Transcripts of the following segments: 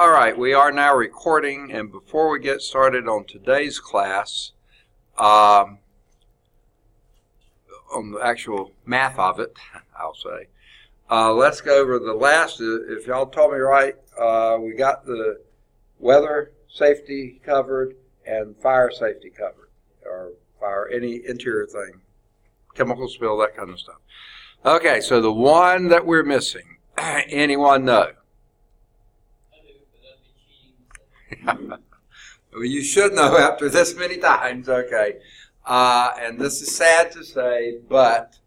All right, we are now recording, and before we get started on today's class, on the actual math of it, I'll say, let's go over the last, if y'all told me right, we got the weather safety covered and fire safety covered, or fire, any interior thing, chemical spill, that kind of stuff. Okay, so the one that we're missing, anyone know? Well, you should know after this many times, okay. And this is sad to say, but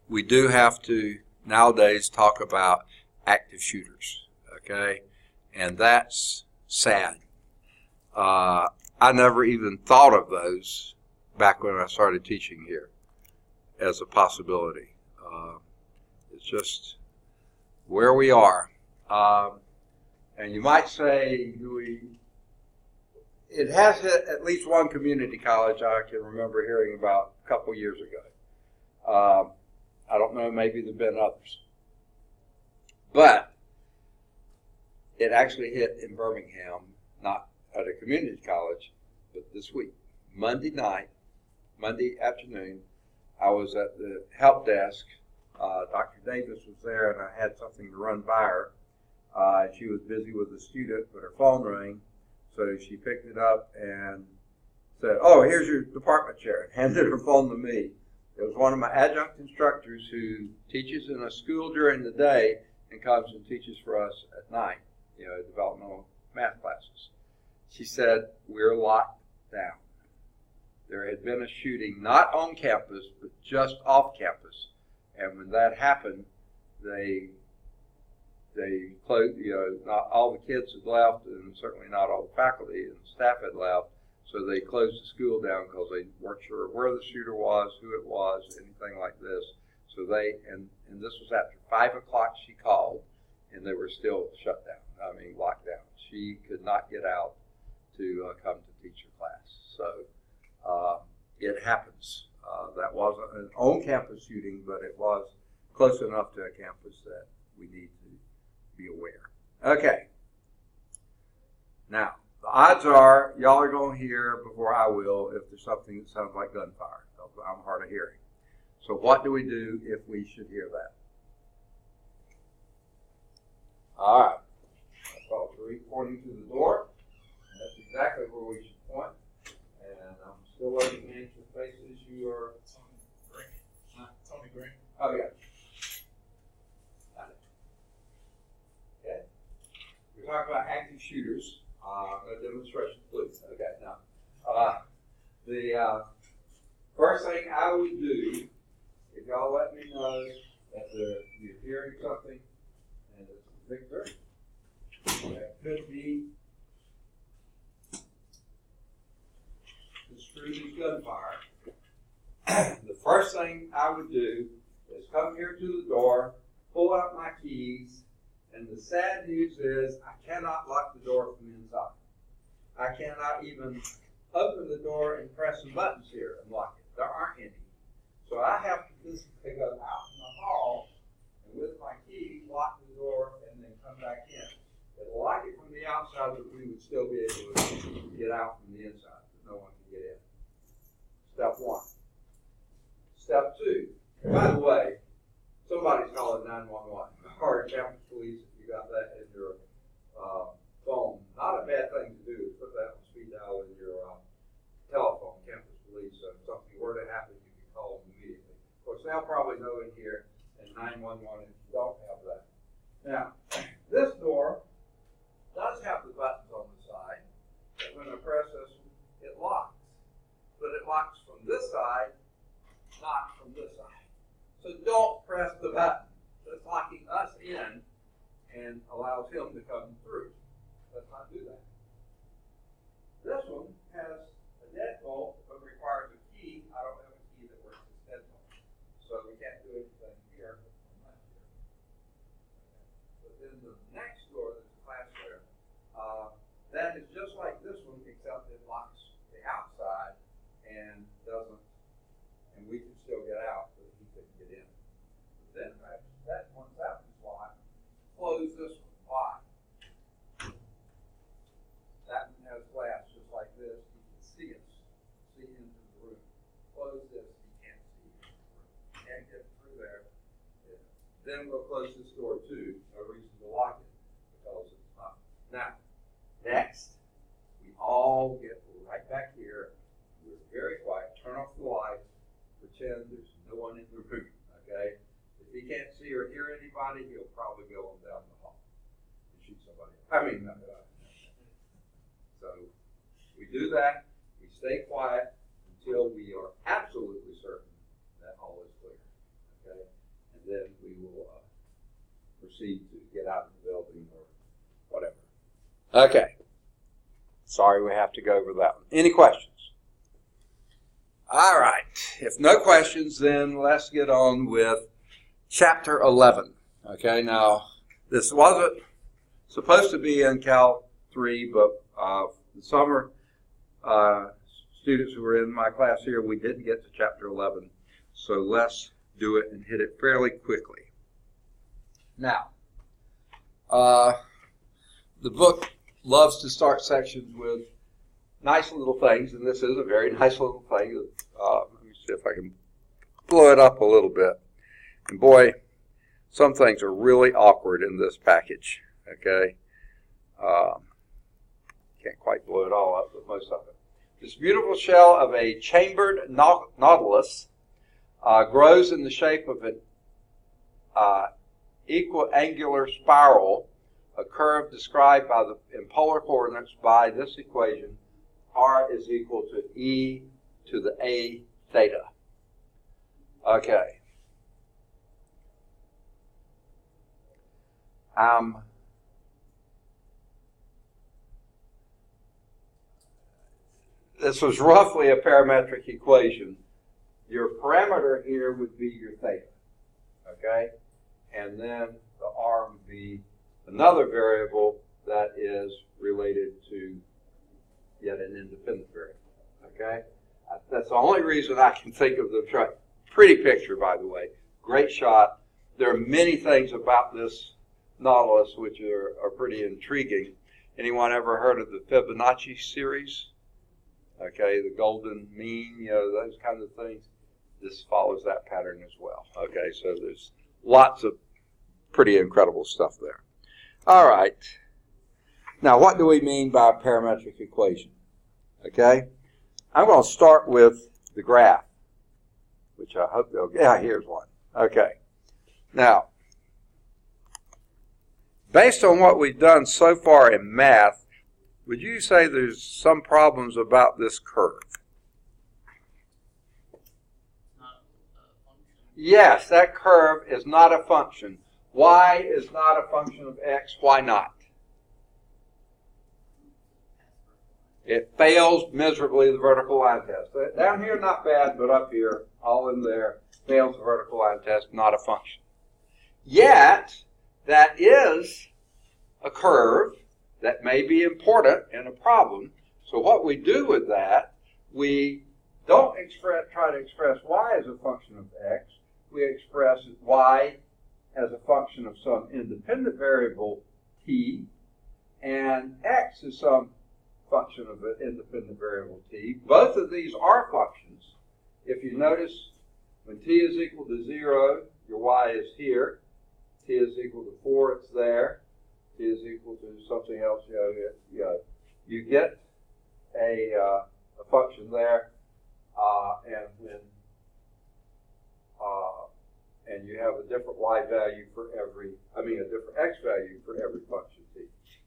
we do have to nowadays talk about active shooters, okay? And that's sad. I never even thought of those back when I started teaching here as a possibility. It's just where we are. And you might say, it has hit at least one community college I can remember hearing about a couple years ago. I don't know, maybe there have been others. But it actually hit in Birmingham, not at a community college, but this week. Monday afternoon, I was at the help desk. Dr. Davis was there, and I had something to run by her. She was busy with a student, but her phone rang, so she picked it up and said, "Oh, here's your department chair," and handed her phone to me. It was one of my adjunct instructors who teaches in a school during the day and comes and teaches for us at night, developmental math classes. She said, "We're locked down." There had been a shooting not on campus, but just off campus, and when that happened, they closed, not all the kids had left, and certainly not all the faculty and staff had left, so they closed the school down because they weren't sure where the shooter was, who it was, anything like this. So and this was after 5 o'clock she called, and they were still shut down, locked down. She could not get out to come to teach her class. So it happens. That wasn't an on-campus shooting, but it was close enough to a campus that we need to be aware. Okay. Now, the odds are y'all are going to hear before I will if there's something that sounds like gunfire. I'm hard of hearing. So what do we do if we should hear that? All right. I saw Tariq pointing to the door. That's exactly where we should point. And I'm still waiting to answer faces. You are Tony Green. Oh, yeah. We're talking about active shooters, a demonstration, please. Okay, now, the first thing I would do, if y'all let me know that you're hearing something and it's Victor, that could be construed as gunfire. The first thing I would do is come here to the door, pull out my keys, and the sad news is I cannot lock the door from the inside. I cannot even open the door and press some buttons here and lock it. There aren't any. So I have to physically go out in the hall and with my key lock the door and then come back in. It'll lock it from the outside, but we would still be able to get out from the inside. No one can get in. Step one. Step two. By the way, somebody's calling 911 or campus police if you got that in your phone. Not a bad thing to do is put that on speed dial in your telephone, campus police. So if something were to happen, you can call them immediately. Of course, they'll probably know in here and 911 if you don't have that. Now, this door does have the buttons on the side. But when I press this, it locks. But it locks from this side, not from this side. So don't press the button. That's locking us in and allows him to come through. Let's not do that. This one has a deadbolt but requires a key. I don't have a key that works as deadbolt. So we can't do anything here. But then the next door, there's a class there, that is just like this one, except it locks the outside and doesn't, and we can still get out, but he couldn't get in. But then that once that one's locked, close this one. Why? am going to close this door too. No reason to lock it because it's not. Now, next, we all get right back here. We're very quiet. Turn off the light. Pretend there's no one in the room. Okay? If he can't see or hear anybody, he'll probably go on down the hall and shoot somebody. So we do that. We stay quiet until we are absolutely certain that all is clear. Okay? And then we will proceed to get out of the building or whatever. Okay. Sorry we have to go over that one. Any questions? All right. If no questions, then let's get on with Chapter 11. Okay, now this wasn't supposed to be in Cal 3, but the summer students who were in my class here, we didn't get to Chapter 11. So let's do it and hit it fairly quickly. Now, the book loves to start sections with nice little things, and this is a very nice little thing. Let me see if I can blow it up a little bit. And boy, some things are really awkward in this package, okay? Can't quite blow it all up, but most of it. This beautiful shell of a chambered nautilus grows in the shape of an equiangular spiral, a curve described in polar coordinates by this equation. R is equal to E to the A theta. Okay. This was roughly a parametric equation. Your parameter here would be your theta. Okay? And then the R would be another variable that is related to yet an independent variable. Okay? That's the only reason I can think of the pretty picture, by the way. Great shot. There are many things about this nautilus which are pretty intriguing. Anyone ever heard of the Fibonacci series? Okay, the golden mean, those kinds of things. This follows that pattern as well. Okay, so there's lots of pretty incredible stuff there. All right. Now, what do we mean by a parametric equation? Okay, I'm going to start with the graph, which I hope here's one. Okay. Now, based on what we've done so far in math, would you say there's some problems about this curve? Yes, that curve is not a function. Y is not a function of x. Why not? It fails miserably the vertical line test. Down here, not bad, but up here, all in there, fails the vertical line test, not a function. Yet, that is a curve that may be important in a problem. So what we do with that, we don't try to express y as a function of x. We express y as a function of some independent variable t, and x is some function of an independent variable t. Both of these are functions. If you notice, when t is equal to 0, your y is here. T is equal to 4, it's there. T is equal to something else, you get a function there, and you have a different y value for a different x value for every function t.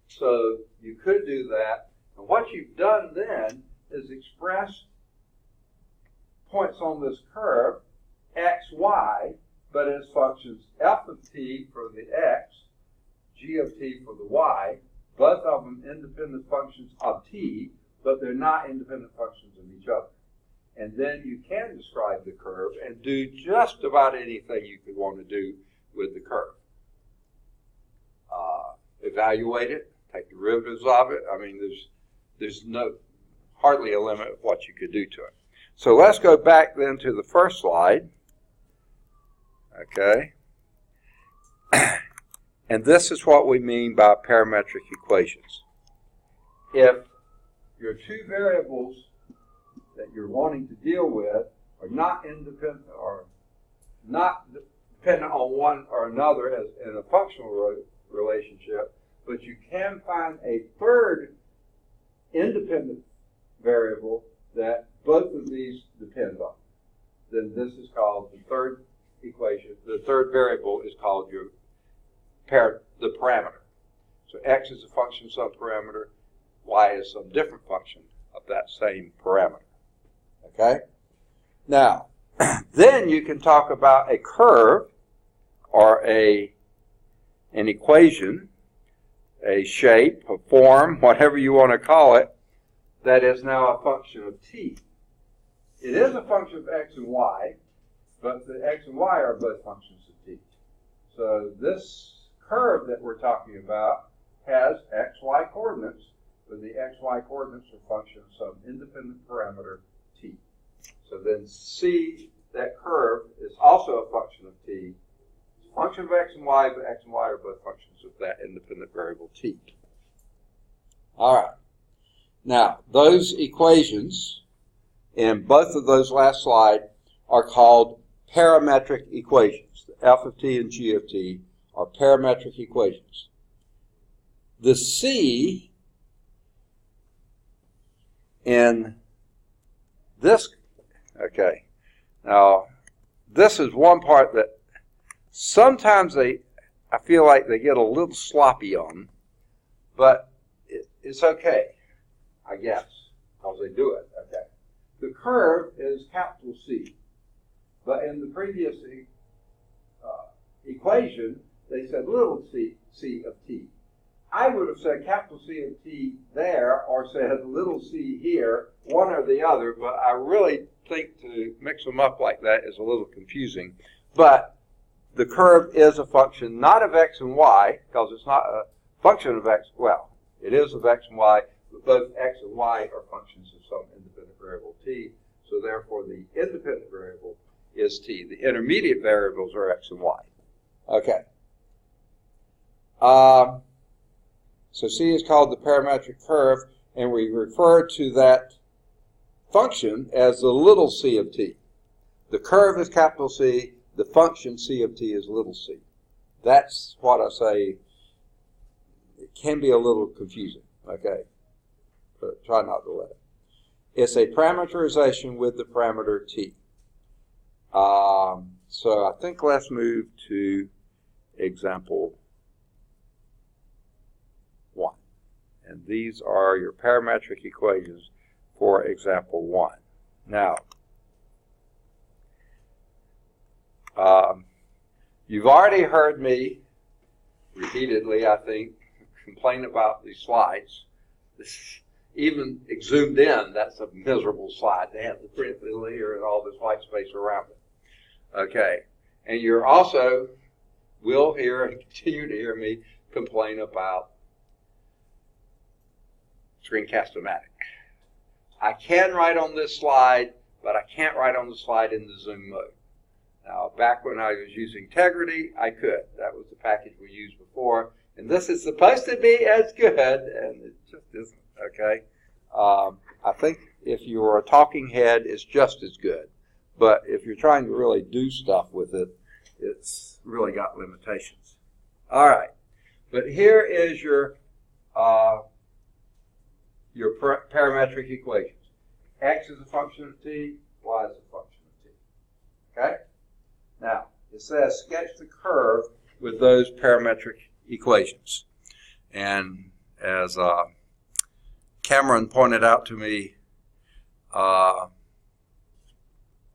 So you could do that, and what you've done then is express points on this curve, x, y, but as functions f of t for the x, g of t for the y, both of them independent functions of t, but they're not independent functions of each other. And then you can describe the curve and do just about anything you could want to do with the curve. Evaluate it, take derivatives of it. I mean, there's hardly a limit of what you could do to it. So let's go back then to the first slide. Okay. And this is what we mean by parametric equations. If your two variables that you're wanting to deal with are not independent, or not dependent on one or another as in a functional relationship, but you can find a third independent variable that both of these depend on. Then this is called the third equation. The third variable is called the parameter. So x is a function of some parameter, y is some different function of that same parameter. Okay? Now, then you can talk about a curve or an equation, a shape, a form, whatever you want to call it, that is now a function of t. It is a function of x and y, but the x and y are both functions of t. So this curve that we're talking about has x, y coordinates, but the x, y coordinates are functions of some independent parameter t. So then c, that curve, is also a function of t. It's a function of x and y, but x and y are both functions of that independent variable t. All right. Now, those equations in both of those last slides are called parametric equations. The f of t and g of t are parametric equations. The c in this, okay, now this is one part that sometimes I feel like they get a little sloppy on, but it's okay, I guess, because they do it, okay. The curve is capital C, but in the previous equation, they said little c of t. I would have said capital C of t there, or said little c here, one or the other, but I really think to mix them up like that is a little confusing. But the curve is a function not of x and y, because it's not a function of x, well, it is of x and y, but both x and y are functions of some independent variable t, so therefore the independent variable is t. The intermediate variables are x and y. Okay. So C is called the parametric curve, and we refer to that function as the little c of t. The curve is capital C, the function c of t is little c. That's what I say. It can be a little confusing, okay? But try not to let it. It's a parameterization with the parameter t. So I think let's move to example 1. And these are your parametric equations for example 1. Now, you've already heard me repeatedly, I think, complain about these slides. This, even zoomed in, that's a miserable slide. They have the print here and all this white space around it. Okay, and you're also will hear and continue to hear me complain about Screencast-O-Matic. I can write on this slide, but I can't write on the slide in the zoom mode. Now, back when I was using Tegrity, I could. That was the package we used before. And this is supposed to be as good, and it just isn't, okay? I think if you are a talking head, it's just as good. But if you're trying to really do stuff with it, it's really got limitations. All right. But here is your parametric equations. X is a function of t, y is a function of t. Okay? Now, it says sketch the curve with those parametric equations. And as Cameron pointed out to me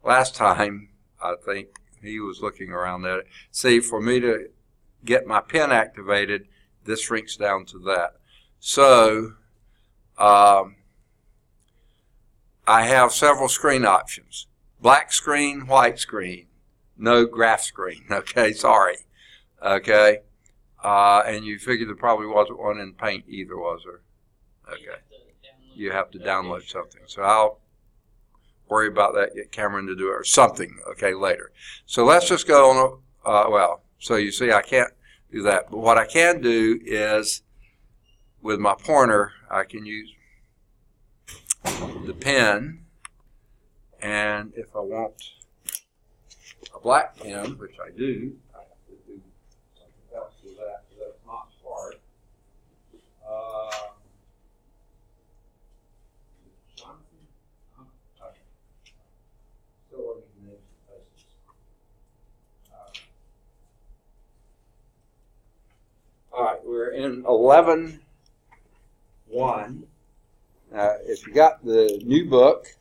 last time, I think he was looking around at it. See, for me to get my pen activated, this shrinks down to that. So, I have several screen options. Black screen, white screen, no graph screen. Okay, sorry. Okay. And you figured there probably wasn't one in Paint either, was there? Okay. You have to download something. So I'll worry about that, get Cameron to do it or something, okay, later. So let's just go on, well, so you see I can't do that. But what I can do is, with my pointer, I can use the pen, and if I want a black pen, which I do. I have to do something else with that, so that's not hard. Still learning names and places. All right, we're in 11.1. If you got the new book,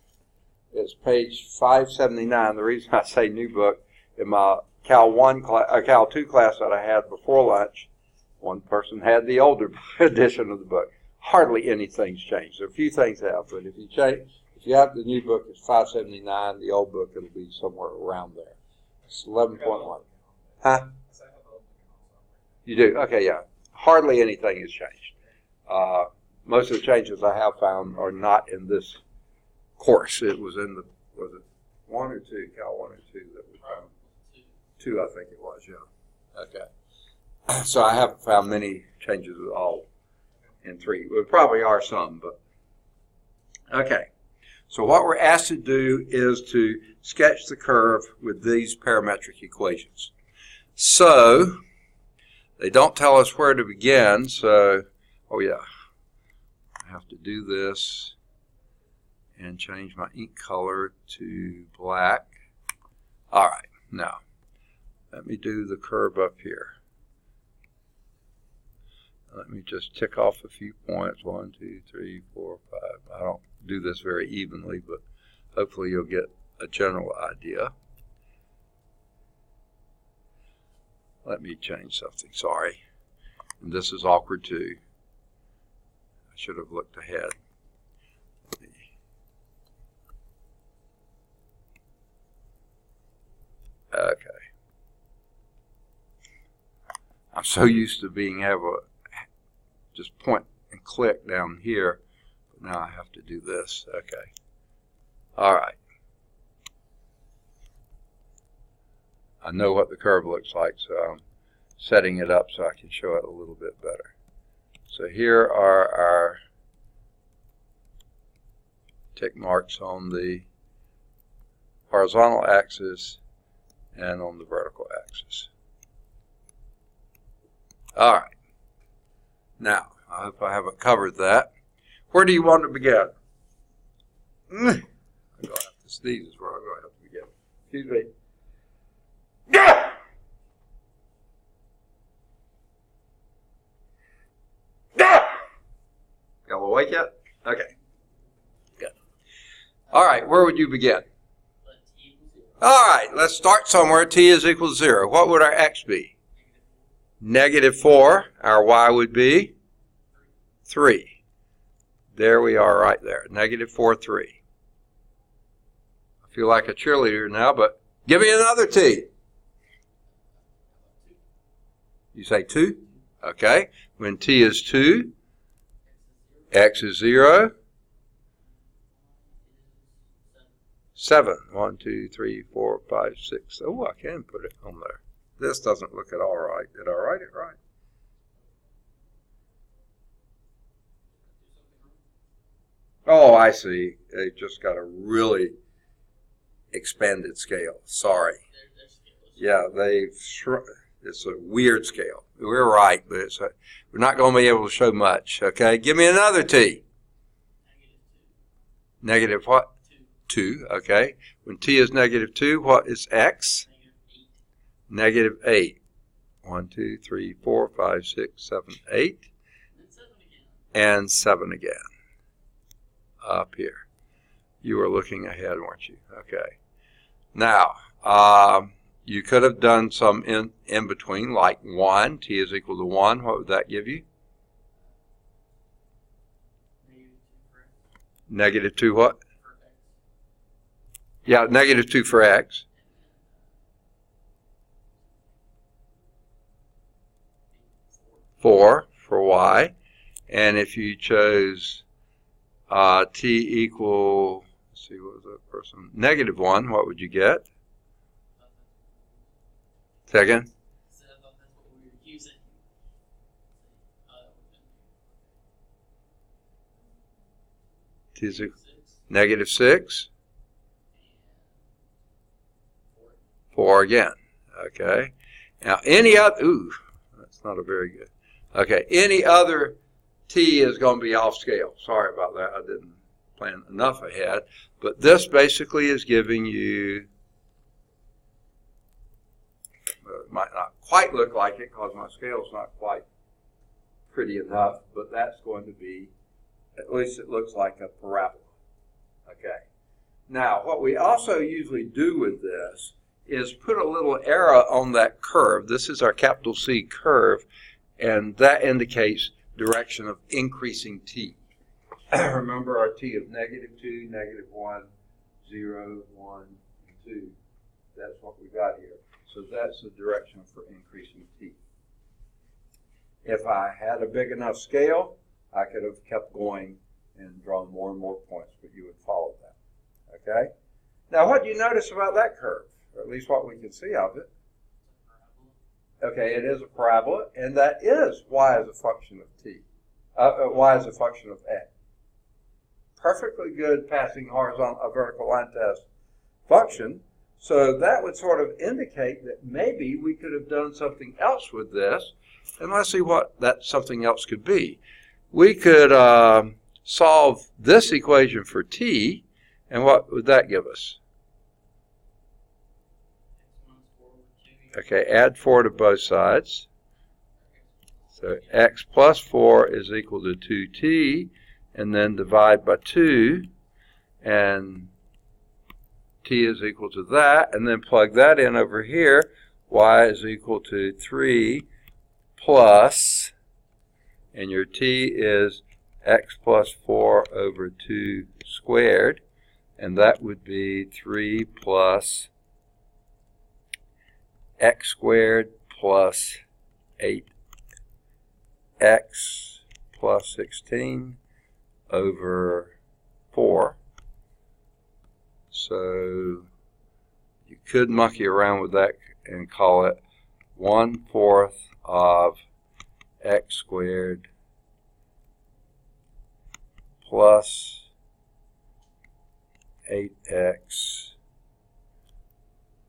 it's page 579. The reason I say new book, in my Cal 2 class that I had before lunch, one person had the older edition of the book. Hardly anything's changed. A few things have, but if you have the new book, it's 579. The old book, it'll be somewhere around there. It's 11.1. Huh? You do? Okay, yeah. Hardly anything has changed. Most of the changes I have found are not in this course. It was in was it 1 or 2, Cal 1 or 2 that we found? 2, I think it was, yeah. Okay. So I haven't found many changes at all in 3. There probably are some, but okay. So what we're asked to do is to sketch the curve with these parametric equations. So they don't tell us where to begin, so, oh yeah, I have to do this and change my ink color to black. All right, now let me do the curve up here. Let me just tick off a few points. 1, 2, 3, 4, 5. I don't do this very evenly, but hopefully you'll get a general idea. Let me change something, sorry. And this is awkward too. I should have looked ahead. Okay. I'm so used to being able to just point and click down here, but now I have to do this. Okay. All right. I know what the curve looks like, so I'm setting it up so I can show it a little bit better. So here are our tick marks on the horizontal axis and on the vertical axis. All right. Now, I hope I haven't covered that. Where do you want to begin? I'm going to have to sneeze is where I'm going to have to begin. Excuse me. Y'all awake yet? Okay. Good. All right, where would you begin? All right, let's start somewhere. T is equal to 0. What would our x be? -4. Our y would be 3. There we are right there. -4, 3. I feel like a cheerleader now, but give me another t. You say 2? Okay. When t is 2, x is 0. 7. 1, 2, 3, 4, 5, 6. Oh, I can put it on there. This doesn't look at all right. Did I write it right? Oh, I see. They just got a really expanded scale. Sorry. Yeah, it's a weird scale. We're right, but we're not going to be able to show much. Okay, give me another t. Negative what? 2. Okay. When t is -2, what is x? -8. 1, 2, 3, 4, 5, 6, 7, 8. And 7 again. Up here. You were looking ahead, weren't you? Okay. Now, you could have done some in between, like 1. T is equal to 1. What would that give you? -2 what? Yeah, -2 for x. 4 for y. And if you chose t equal, let's see, what was that person? -1, what would you get? Second? T is equal -6. 4 again. Okay. Now, any other, ooh, that's not a very good. Okay, any other t is going to be off scale. Sorry about that. I didn't plan enough ahead. But this basically is giving you, it might not quite look like it because my scale is not quite pretty enough, but that's going to be, at least it looks like a parabola. Okay. Now, what we also usually do with this is put a little arrow on that curve. This is our capital C curve, and that indicates direction of increasing t. Remember our t of -2, -1, 0, 1, and 2. That's what we got here. So that's the direction for increasing t. If I had a big enough scale, I could have kept going and drawn more and more points, but you would follow that. Okay? Now, what do you notice about that curve? Or at least what we can see of it. Okay, it is a parabola, and that is y as a function of t. Y as a function of x. Perfectly good passing horizontal, vertical line test function. So that would sort of indicate that maybe we could have done something else with this. And let's see what that something else could be. We could solve this equation for t, and what would that give us? Okay, add 4 to both sides. So x plus 4 is equal to 2t, and then divide by 2, and t is equal to that, and then plug that in over here. Y is equal to 3 plus, and your t is x plus 4 over 2 squared, and that would be 3 plus x squared plus 8x plus 16 over 4. So you could monkey around with that and call it 1/4 of x squared plus 8x.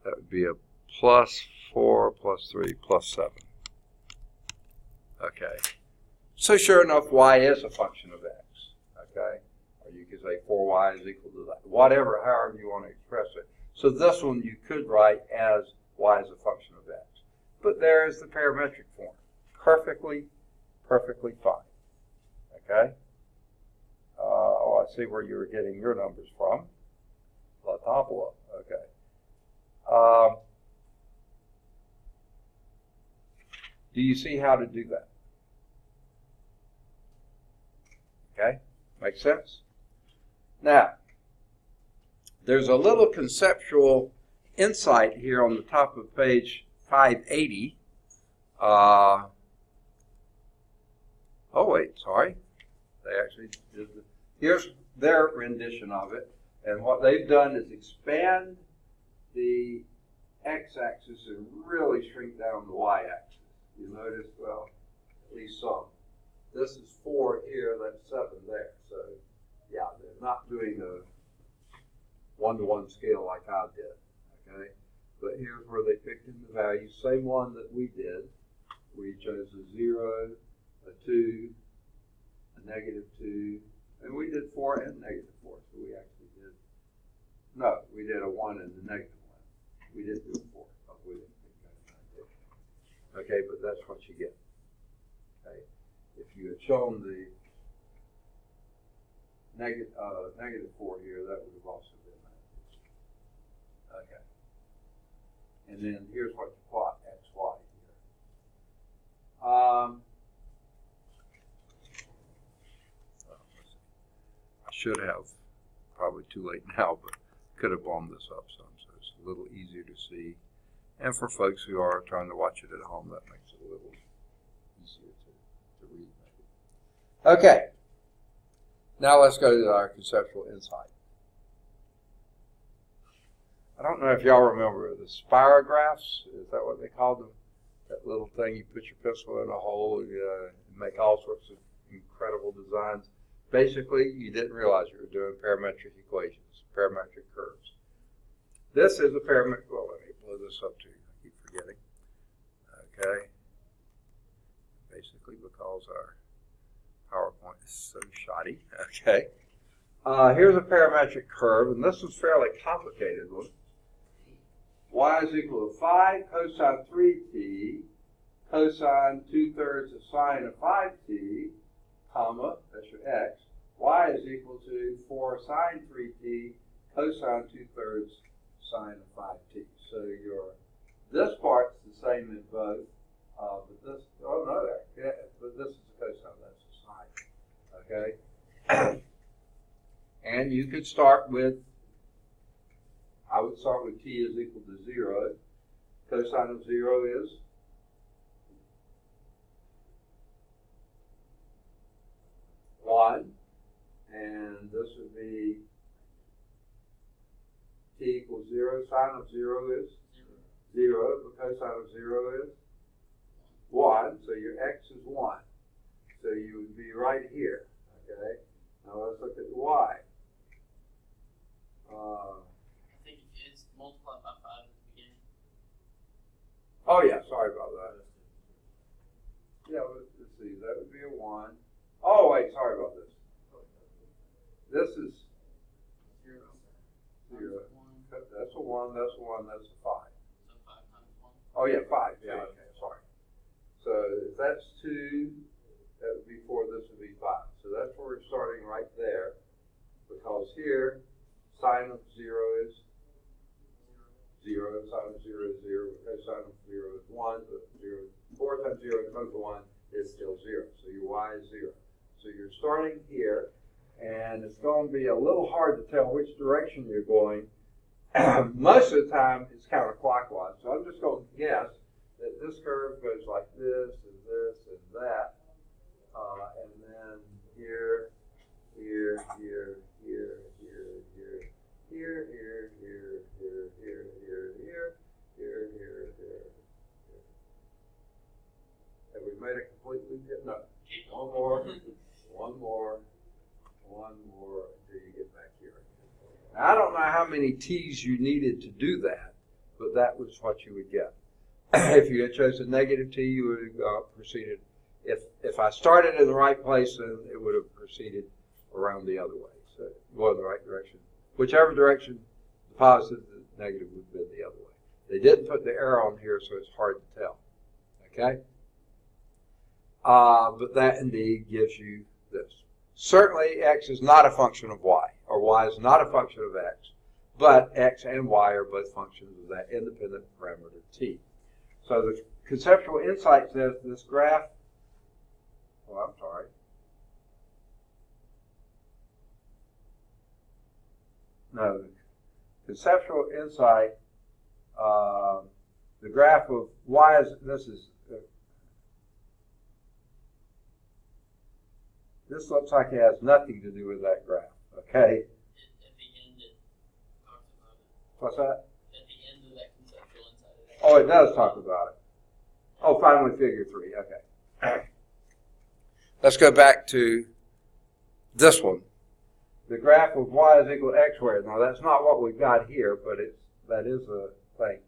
That would be a plus 4 plus 3 plus 7. Okay. So sure enough, y is a function of x. Okay. Or you could say 4y is equal to that. Whatever, however you want to express it. So this one you could write as y is a function of x. But there is the parametric form. Perfectly fine. Okay. Oh, I see where you were getting your numbers from. La Tavola. Okay. Do you see how to do that? Okay, makes sense? Now, there's a little conceptual insight here on the top of page 580. Oh, wait, sorry. They actually did the, here's their rendition of it. And what they've done is expand the x-axis and really shrink down the y-axis. You notice, well, at least some. This is 4 here, that's 7 there. So, yeah, they're not doing a one-to-one scale like I did, okay? But here's where they picked in the values, same one that we did. We chose a 0, a 2, a -2, and we did 4 and -4. So we actually did, no, we did a 1 and a -1. We didn't do a 4, because we didn't think that idea. Okay, but that's what you get. Okay, if you had shown the -4 here, that would have also been that. Okay, and then here's what you plot x, y here. I should have, probably too late now, but could have blown this up some, so it's a little easier to see. And for folks who are trying to watch it at home, that makes it a little easier to read. Maybe. Okay. Now let's go to our conceptual insight. I don't know if y'all remember the spirographs. Is that what they called them? That little thing you put your pencil in a hole and make all sorts of incredible designs. Basically, you didn't realize you were doing parametric equations, parametric curves. This is a parametric, well, let me blow this up too. I keep forgetting. Okay. Basically because our PowerPoint is so shoddy. Okay. Here's a parametric curve, and this is a fairly complicated one. Y is equal to 5 cosine 3t cosine 2/3 of sine of 5t, comma, that's your x. Y is equal to 4 sine 3t cosine 2/3 sine of 5t. So this part's the same in both, but this, oh no, yeah, but this is a cosine, that's a sine. Okay? And you could start with, I would start with t is equal to 0. Cosine of 0 is 1, and this would be t equals 0. Sine of 0 is 0. The cosine of 0 is 1, so your x is 1. So you would be right here. Okay. Now let's look at the y. I think it's multiplied by 5 at the beginning. Oh yeah, sorry about that. Yeah, let's see. That would be a 1. Oh wait, sorry about this. This is 0. That's a 1. That's a 1. That's a 5. So 5 times 1. Oh yeah, 5. Yeah. Okay. Sorry. So if that's 2, that would be 4. This would be 5. So that's where we're starting right there, because here sine of 0 is 0. Sine of 0 is 0. Cosine of 0 is 1. But 4 times 0 times 1 is still 0. So your y is 0. So you're starting here, and it's going to be a little hard to tell which direction you're going. Most of the time, it's counterclockwise. So I'm just going to guess that this curve goes like this and that, and then here, here, here, here, here, here, here, here, here, here, here, here, here, here, here, here. Have we made a complete loop yet? No. One more until you get back here. Now, I don't know how many t's you needed to do that, but that was what you would get. If you had chosen negative t, you would have proceeded. If I started in the right place, then it would have proceeded around the other way. So go in the right direction. Whichever direction, the positive, the negative would have been the other way. They didn't put the arrow on here, so it's hard to tell. Okay? But that indeed gives you this. Certainly, x is not a function of y, or y is not a function of x, but x and y are both functions of that independent parameter t. So the conceptual insight says this graph, the conceptual insight, the graph of y is, this looks like it has nothing to do with that graph, okay? At the end, it talks about it. What's that? At the end of that conceptual insight. Oh, it does talk about it. Oh, finally, figure 3, okay. Let's go back to this one. The graph of y is equal to x squared. Now, that's not what we've got here, but that is a thing.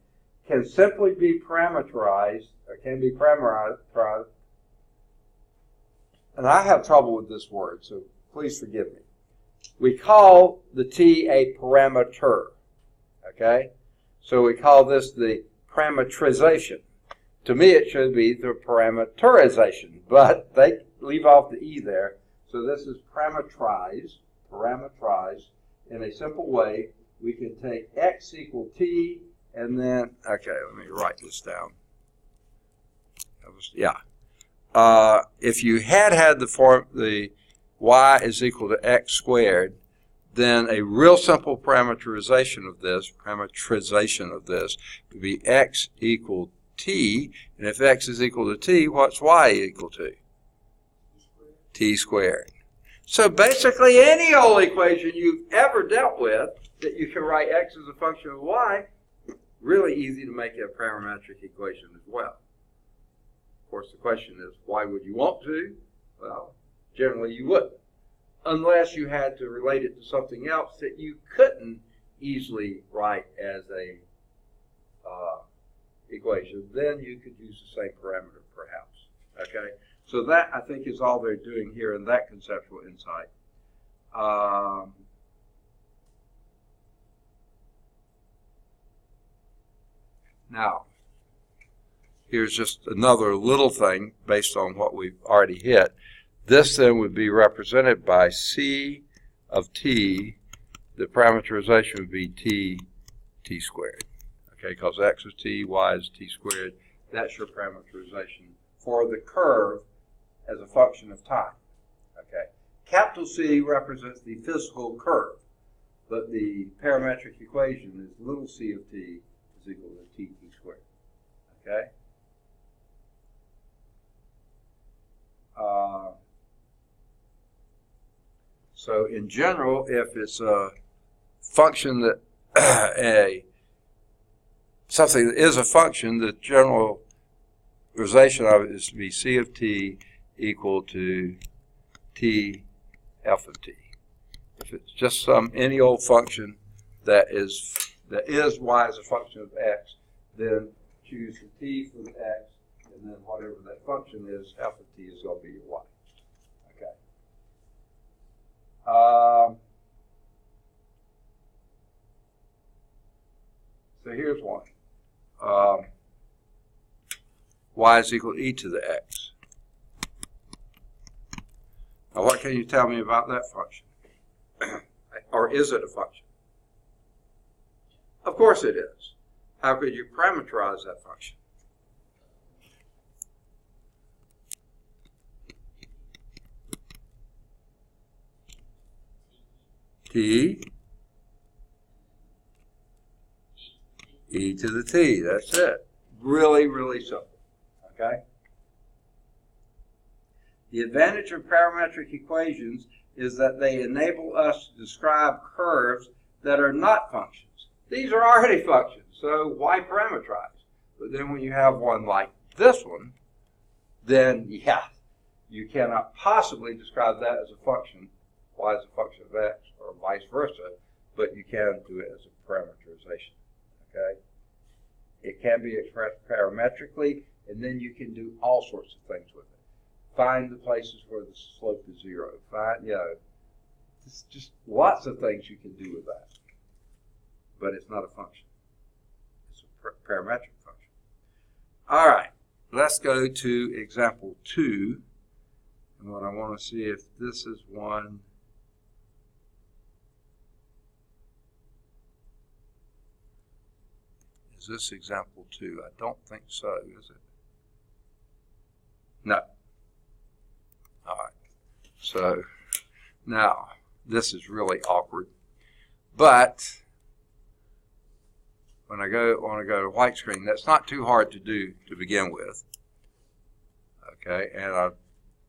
Can simply be parameterized, or can be parameterized. And I have trouble with this word, so please forgive me. We call the t a parameter, okay? So we call this the parametrization. To me, it should be the parameterization, but they leave off the e there. So this is parametrized in a simple way. We can take x equal t, and then, okay, let me write this down. If you had the form, the y is equal to x squared, then a real simple parameterization of this would be x equal t, and if x is equal to t, what's y equal to? T squared. So basically any old equation you've ever dealt with that you can write x as a function of y, really easy to make a parametric equation as well. Of course, the question is, why would you want to? Well, generally you wouldn't, unless you had to relate it to something else that you couldn't easily write as a equation, then you could use the same parameter perhaps. Okay, so that I think is all they're doing here in that conceptual insight. Now, here's just another little thing based on what we've already hit. This then would be represented by C of t. The parameterization would be t squared. Okay, because x is t, y is t squared. That's your parameterization for the curve as a function of time. Okay, capital C represents the physical curve, but the parametric equation is little c of t is equal to t squared. Okay. So in general, if it's a function that something that is a function, the generalization of it is to be c of t equal to t f of t. If it's just any old function that is y as a function of x, then choose the t for the x, and then whatever that function is, f of t is going to be your y. Okay. So here's one. Y is equal to e to the x. Now what can you tell me about that function? Or is it a function? Of course it is. How could you parameterize that function? T e to the t. That's it. Really, really simple. Okay? The advantage of parametric equations is that they enable us to describe curves that are not functions. These are already functions, so why parameterize? But then when you have one like this one, then yeah, you cannot possibly describe that as a function, y as a function of x, or vice versa, but you can do it as a parameterization. Okay? It can be expressed parametrically, and then you can do all sorts of things with it. Find the places where the slope is zero. Find, just lots of things you can do with that. But it's not a function. It's a parametric function. All right, let's go to example 2. And what I want to see if this is one. Is this example 2? I don't think so, is it? No. All right. So now this is really awkward. But when I want to go to white screen, that's not too hard to do to begin with. Okay, and I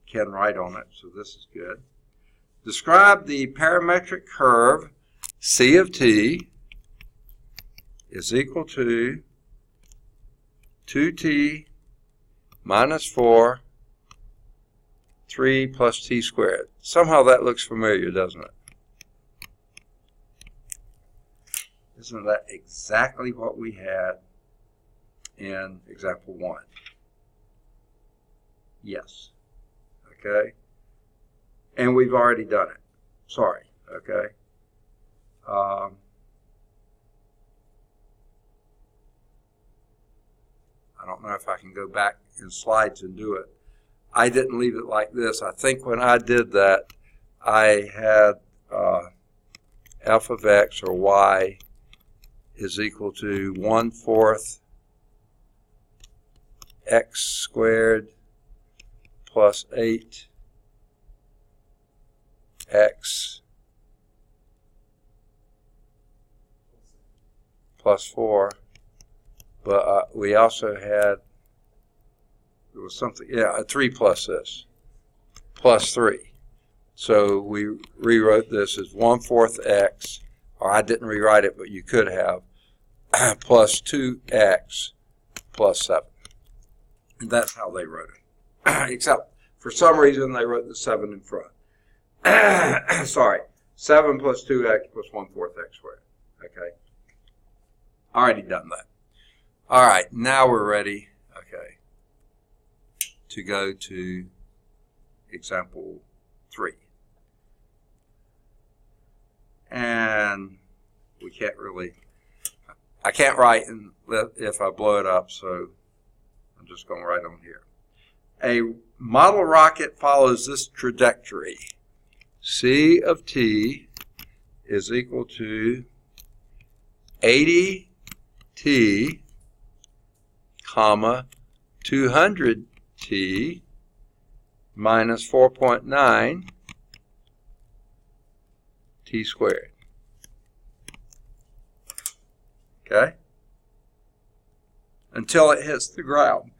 can write on it, so this is good. Describe the parametric curve C of t is equal to 2t minus 4, 3 plus t squared. Somehow that looks familiar, doesn't it? Isn't that exactly what we had in example 1? Yes. Okay? And we've already done it. Sorry. Okay? I don't know if I can go back in slides and do it. I didn't leave it like this. I think when I did that, I had f of x or y is equal to 1/4 x squared plus 8x plus 4. But we also had, there was something, a 3 plus this, plus 3. So we rewrote this as 1/4 x, or I didn't rewrite it, but you could have, plus 2x plus 7. And that's how they wrote it. Except, for some reason, they wrote the 7 in front. Sorry, 7 plus 2x plus 1/4 x squared. Okay? Already done that. All right, now we're ready, okay, to go to example 3. And we can't really, I can't write if I blow it up, so I'm just going to write on here. A model rocket follows this trajectory. C of t is equal to 80 t, comma, 200 t minus 4.9 t squared. Okay? Until it hits the ground,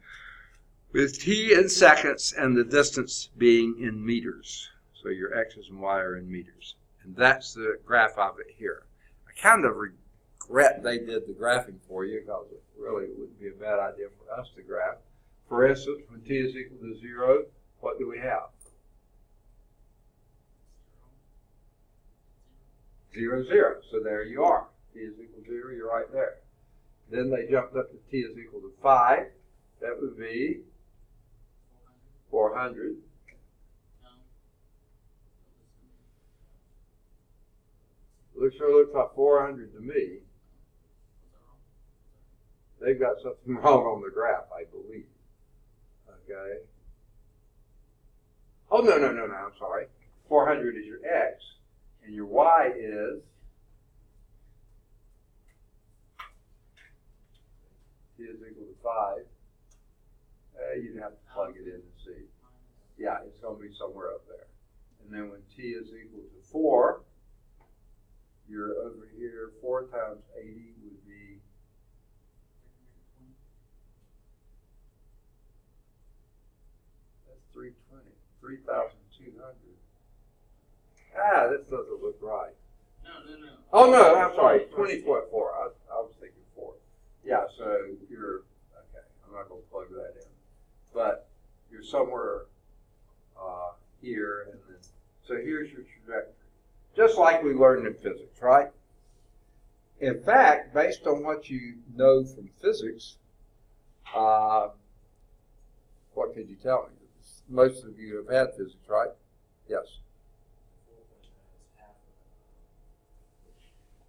with t in seconds and the distance being in meters. So your x's and y are in meters. And that's the graph of it here. I kind of regret they did the graphing for you, because it really wouldn't be a bad idea for us to graph. For instance, when t is equal to 0, what do we have? 0, 0. So there you are. T is equal to 0, you're right there. Then they jumped up to t is equal to 5. That would be 400. It sure looks like 400 to me. They've got something wrong on the graph, I believe. Okay. Oh, no, I'm sorry. 400 is your x, and your y is t is equal to 5. You'd have to plug it in and see. Yeah, it's going to be somewhere up there. And then when t is equal to 4, you're over here, 4 times 80 would be 320, 3,200. This doesn't look right. No. Oh, no, I'm sorry, 20.4. I was thinking 4. Yeah, so you're, okay, I'm not going to plug that in. But you're somewhere here, and then, so here's your trajectory. Just like we learned in physics, right? In fact, based on what you know from physics, what could you tell me? Most of you have had physics, right? Yes.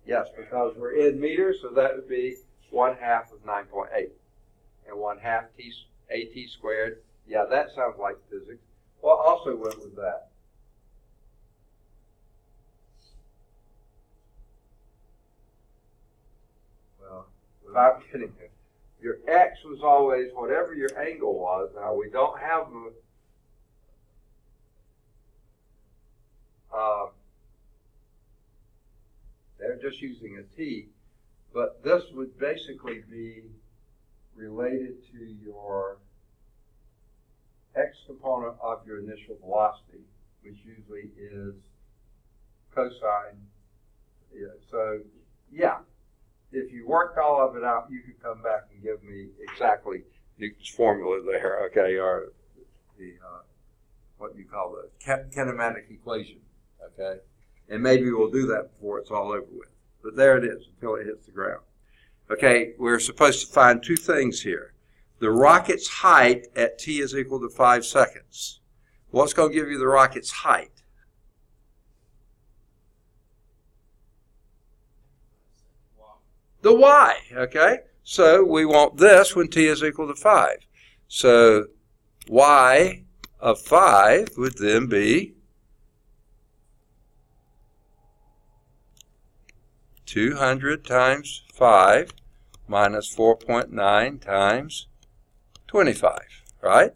Yes, because we're in meters, so that would be 1/2 of 9.8. And 1/2 at squared. Yeah, that sounds like physics. What also went with that? Well, without kidding you, your x was always whatever your angle was. Now, we don't have they're just using a t, but this would basically be related to your x component of your initial velocity, which usually is cosine. Yeah, so, yeah, if you worked all of it out, you could come back and give me exactly Newton's formula there, okay, or the, what you call the kinematic equation, okay? And maybe we'll do that before it's all over with. But there it is until it hits the ground. Okay, we're supposed to find two things here. The rocket's height at t is equal to 5 seconds. What's going to give you the rocket's height? The y, okay? So we want this when t is equal to 5. So y of 5 would then be 200 times 5 minus 4.9 times 25, right?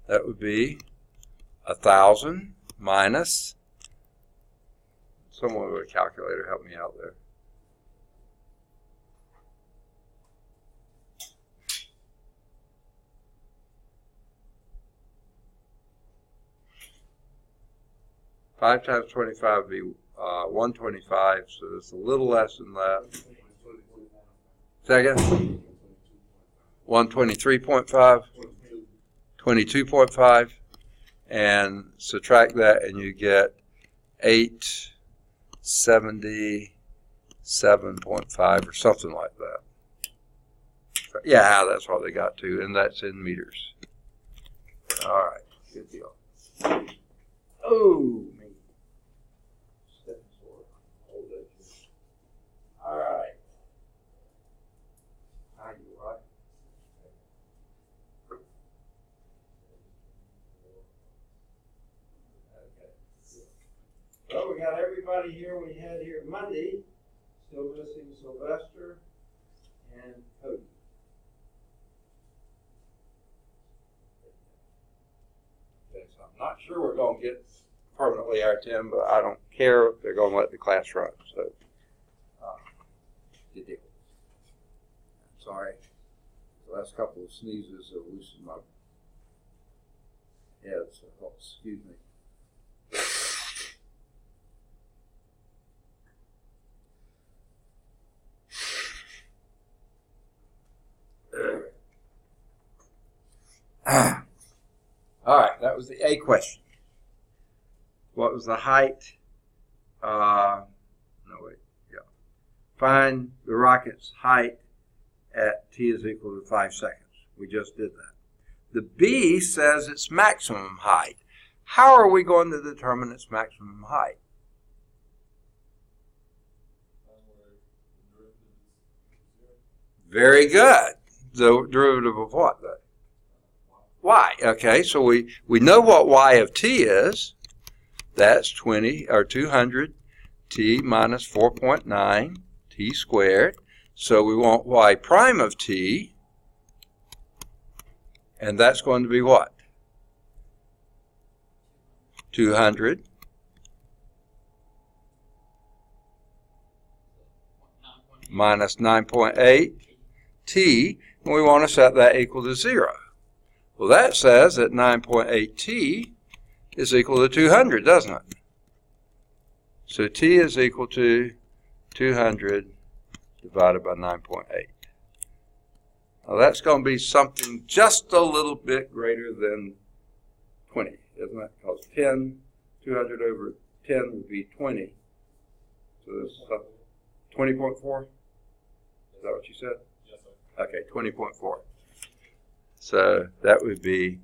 That would be 1,000 minus, someone with a calculator help me out there. Five times 25 would be 125, so it's a little less than that. Second? 123.5, 22.5, and subtract that and you get 877.5 or something like that. right. Yeah, that's what they got to, and that's in meters. All right, good deal. Oh, me. All right. How you right? Okay. Well, we got everybody here we had here Monday. Still missing Sylvester and Cody. Okay, so I'm not sure we're going to get permanently our 10, but I don't care if they're going to let the class run. So, good deal. Sorry. The last couple of sneezes have loosened my head, so excuse me. All right, that was the A question. What was the height? Find the rocket's height at t is equal to 5 seconds. We just did that. The B says its maximum height. How are we going to determine its maximum height? Very good. The derivative of what? Y. Okay, so we know what y of t is. That's 20 or 200 t minus 4.9 t squared. So we want y prime of t, and that's going to be what? 200 minus 9.8 t, and we want to set that equal to 0. Well, that says that 9.8 t is equal to 200, doesn't it? So t is equal to 200 divided by 9.8. Now that's going to be something just a little bit greater than 20, isn't it? Because 200 over 10 would be 20. So this is 20.4? Is that what you said? Yes, sir. Okay, 20.4. So that would be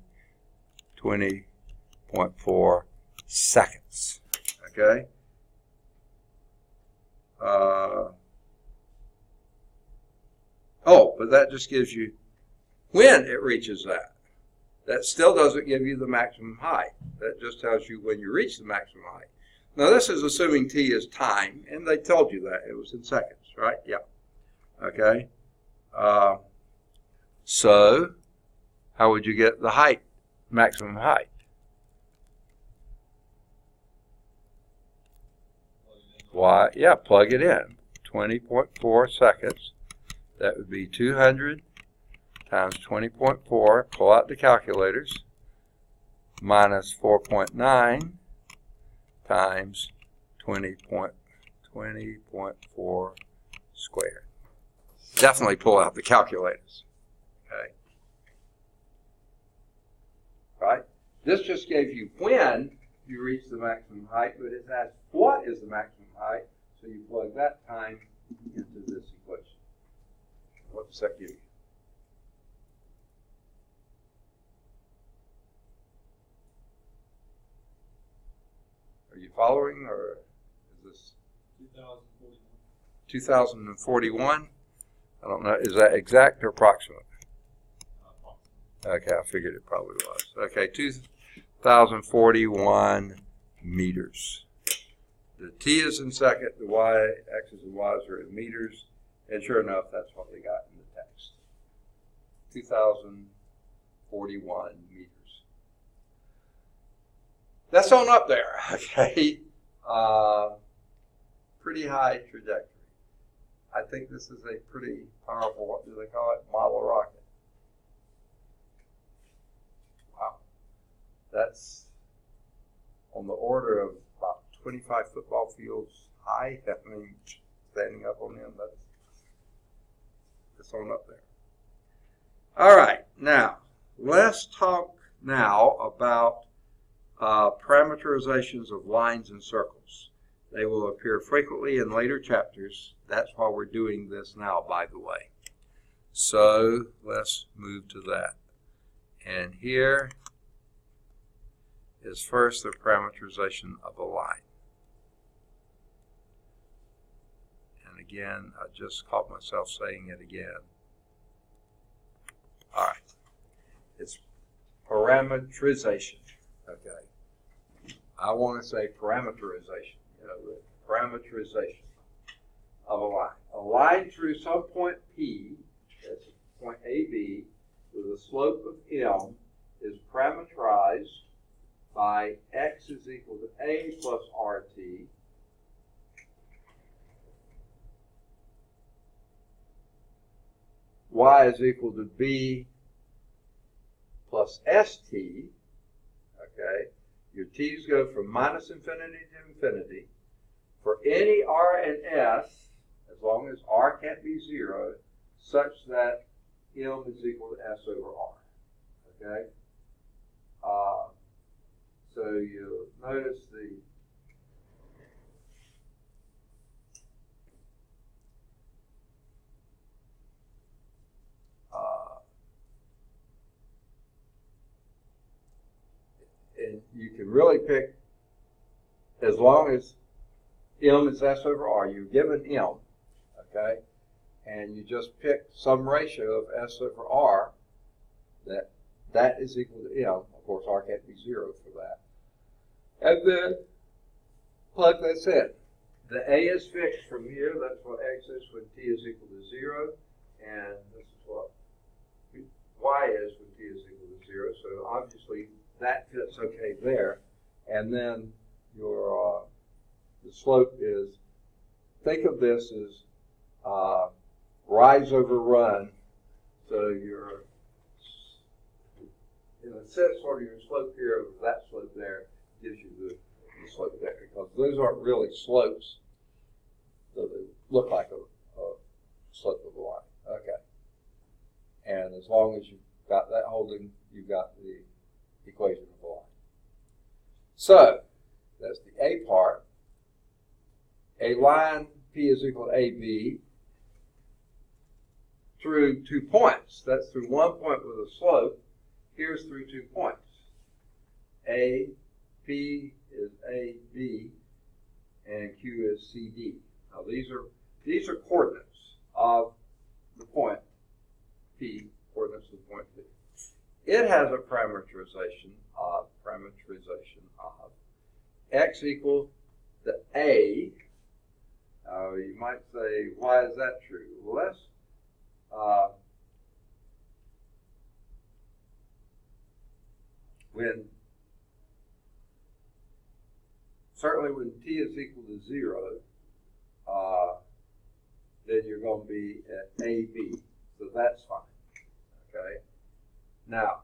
20.4 seconds. Okay? But that just gives you when it reaches that. That still doesn't give you the maximum height. That just tells you when you reach the maximum height. Now this is assuming t is time, and they told you that. It was in seconds, right? Yeah. Okay. So how would you get the height, maximum height? Why? Yeah, plug it in. 20.4 seconds. That would be 200 times 20.4. Pull out the calculators. Minus 4.9 times 20.4 squared. Definitely pull out the calculators. Okay. Right? This just gave you when you reach the maximum height, but it has what is the maximum height, so you plug that time into this equation. What does that give you? Are you following, or is this 2041? I don't know. Is that exact or approximate? Okay, I figured it probably was. Okay, 2041 meters. The t is in second, the y, x's and y's are in meters, and sure enough, that's what they got in the text. 2041 meters. That's on up there, okay? Pretty high trajectory. I think this is a pretty powerful, what do they call it, model rocket. Wow. That's on the order of about 25 football fields high. I mean, standing up on them, that's on up there. All right, now, let's talk now about parameterizations of lines and circles. They will appear frequently in later chapters. That's why we're doing this now, by the way. So let's move to that. And here is first the parameterization of a line. And again, I just caught myself saying it again. All right. It's parameterization. Okay. I want to say parameterization. Parameterization of a line. A line through some point P, that's point AB, with a slope of M, is parameterized by x is equal to A plus RT y is equal to B plus ST, okay? Your t's go from minus infinity to infinity. For any R and S, as long as R can't be 0, such that M is equal to S over R, okay? So you'll notice and you can really pick, as long as M is S over R, you're given M, okay? And you just pick some ratio of S over R that is equal to M. Of course, R can't be 0 for that. And then plug this in. The A is fixed from here. That's what X is when T is equal to 0. And this is what Y is when T is equal to 0. So obviously that fits okay there. And then your the slope is, think of this as rise over run. So your, in a sense, sort of your slope here over that slope there gives you the slope there, because those aren't really slopes, so they look like a slope of a line. Okay. And as long as you've got that holding, you've got the equation of a line. So that's the A part. A line P is equal to AB through 2 points. That's through 1 point with a slope. Here's through 2 points. A, P is AB, and Q is CD. Now these are coordinates of the point P, coordinates of the point P. It has a parameterization of x equal to A. You might say, why is that true? Well, that's certainly when T is equal to 0, then you're going to be at AB. So that's fine. Okay. Now,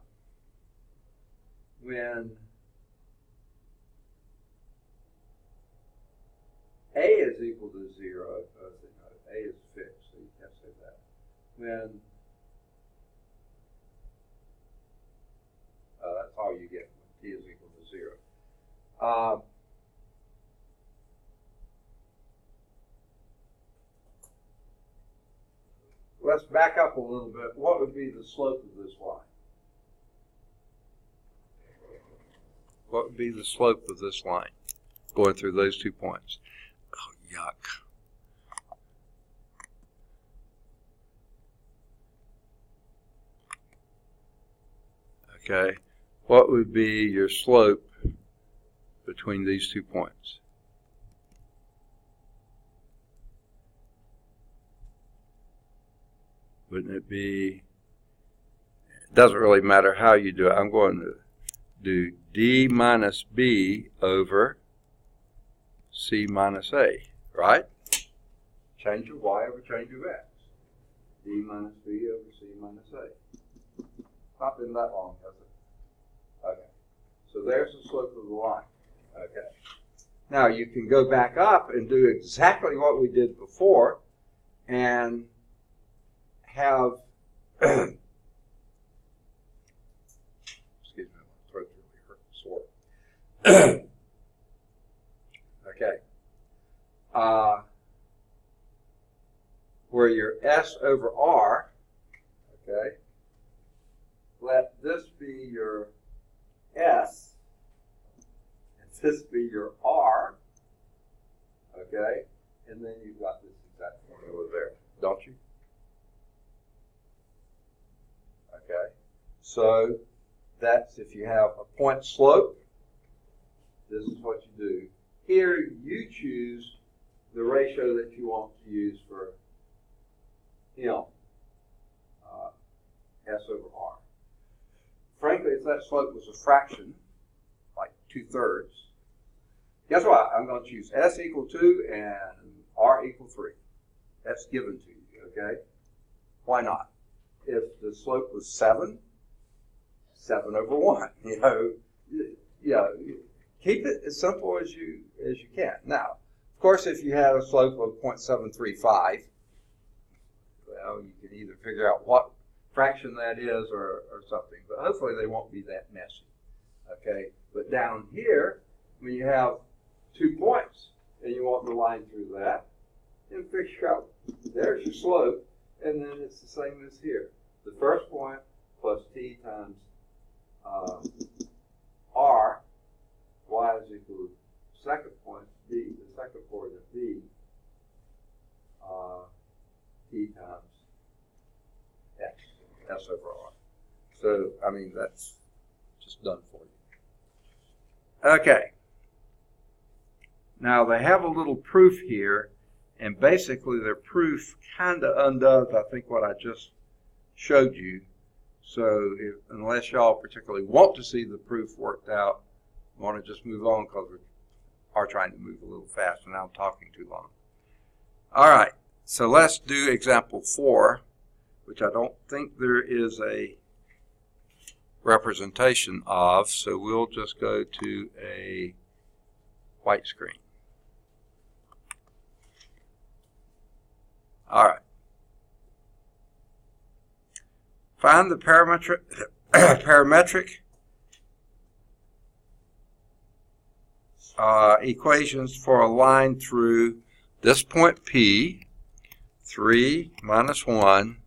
when A is equal to 0, A is fixed, so you can't say that. When that's all you get when T is equal to 0. Let's back up a little bit. What would be the slope of this line? What would be the slope of this line going through those 2 points? Oh, yuck. Okay. What would be your slope between these 2 points? Wouldn't it be, it doesn't really matter how you do it. I'm going to do D minus B over C minus A, right? Change of Y over change of X. D minus B over C minus A. Not been that long, has it? Okay. So there's the slope of the line. Okay. Now you can go back up and do exactly what we did before and have excuse me, my throat's really sore. Okay. Where your S over R okay? Let this be your S, and this be your R, okay? And then you've got this exact formula there, don't you? Okay, so that's if you have a point slope, this is what you do. Here you choose the ratio that you want to use for M, S over R. Frankly, if that slope was a fraction, like 2/3, guess what? I'm going to choose S equal 2 and R equal 3. That's given to you, okay? Why not? If the slope was 7 over 1, keep it as simple as you can. Now, of course, if you had a slope of 0.735, well, you can either figure out what fraction that is or something, but hopefully they won't be that messy, okay? But down here, when you have 2 points and you want the line through that, then figure out, there's your slope, and then it's the same as here. The first point plus t times r, y is equal to second point, b, the second coordinate b, t times S over R. So, I mean, that's just done for you. Okay. Now, they have a little proof here, and basically their proof kind of undoes, I think, what I just showed you. So, unless y'all particularly want to see the proof worked out, I want to just move on because we are trying to move a little fast, and I'm talking too long. All right. So, let's do example 4. Which I don't think there is a representation of, so we'll just go to a white screen. All right. Find the parametric equations for a line through this point P, 3 minus 1,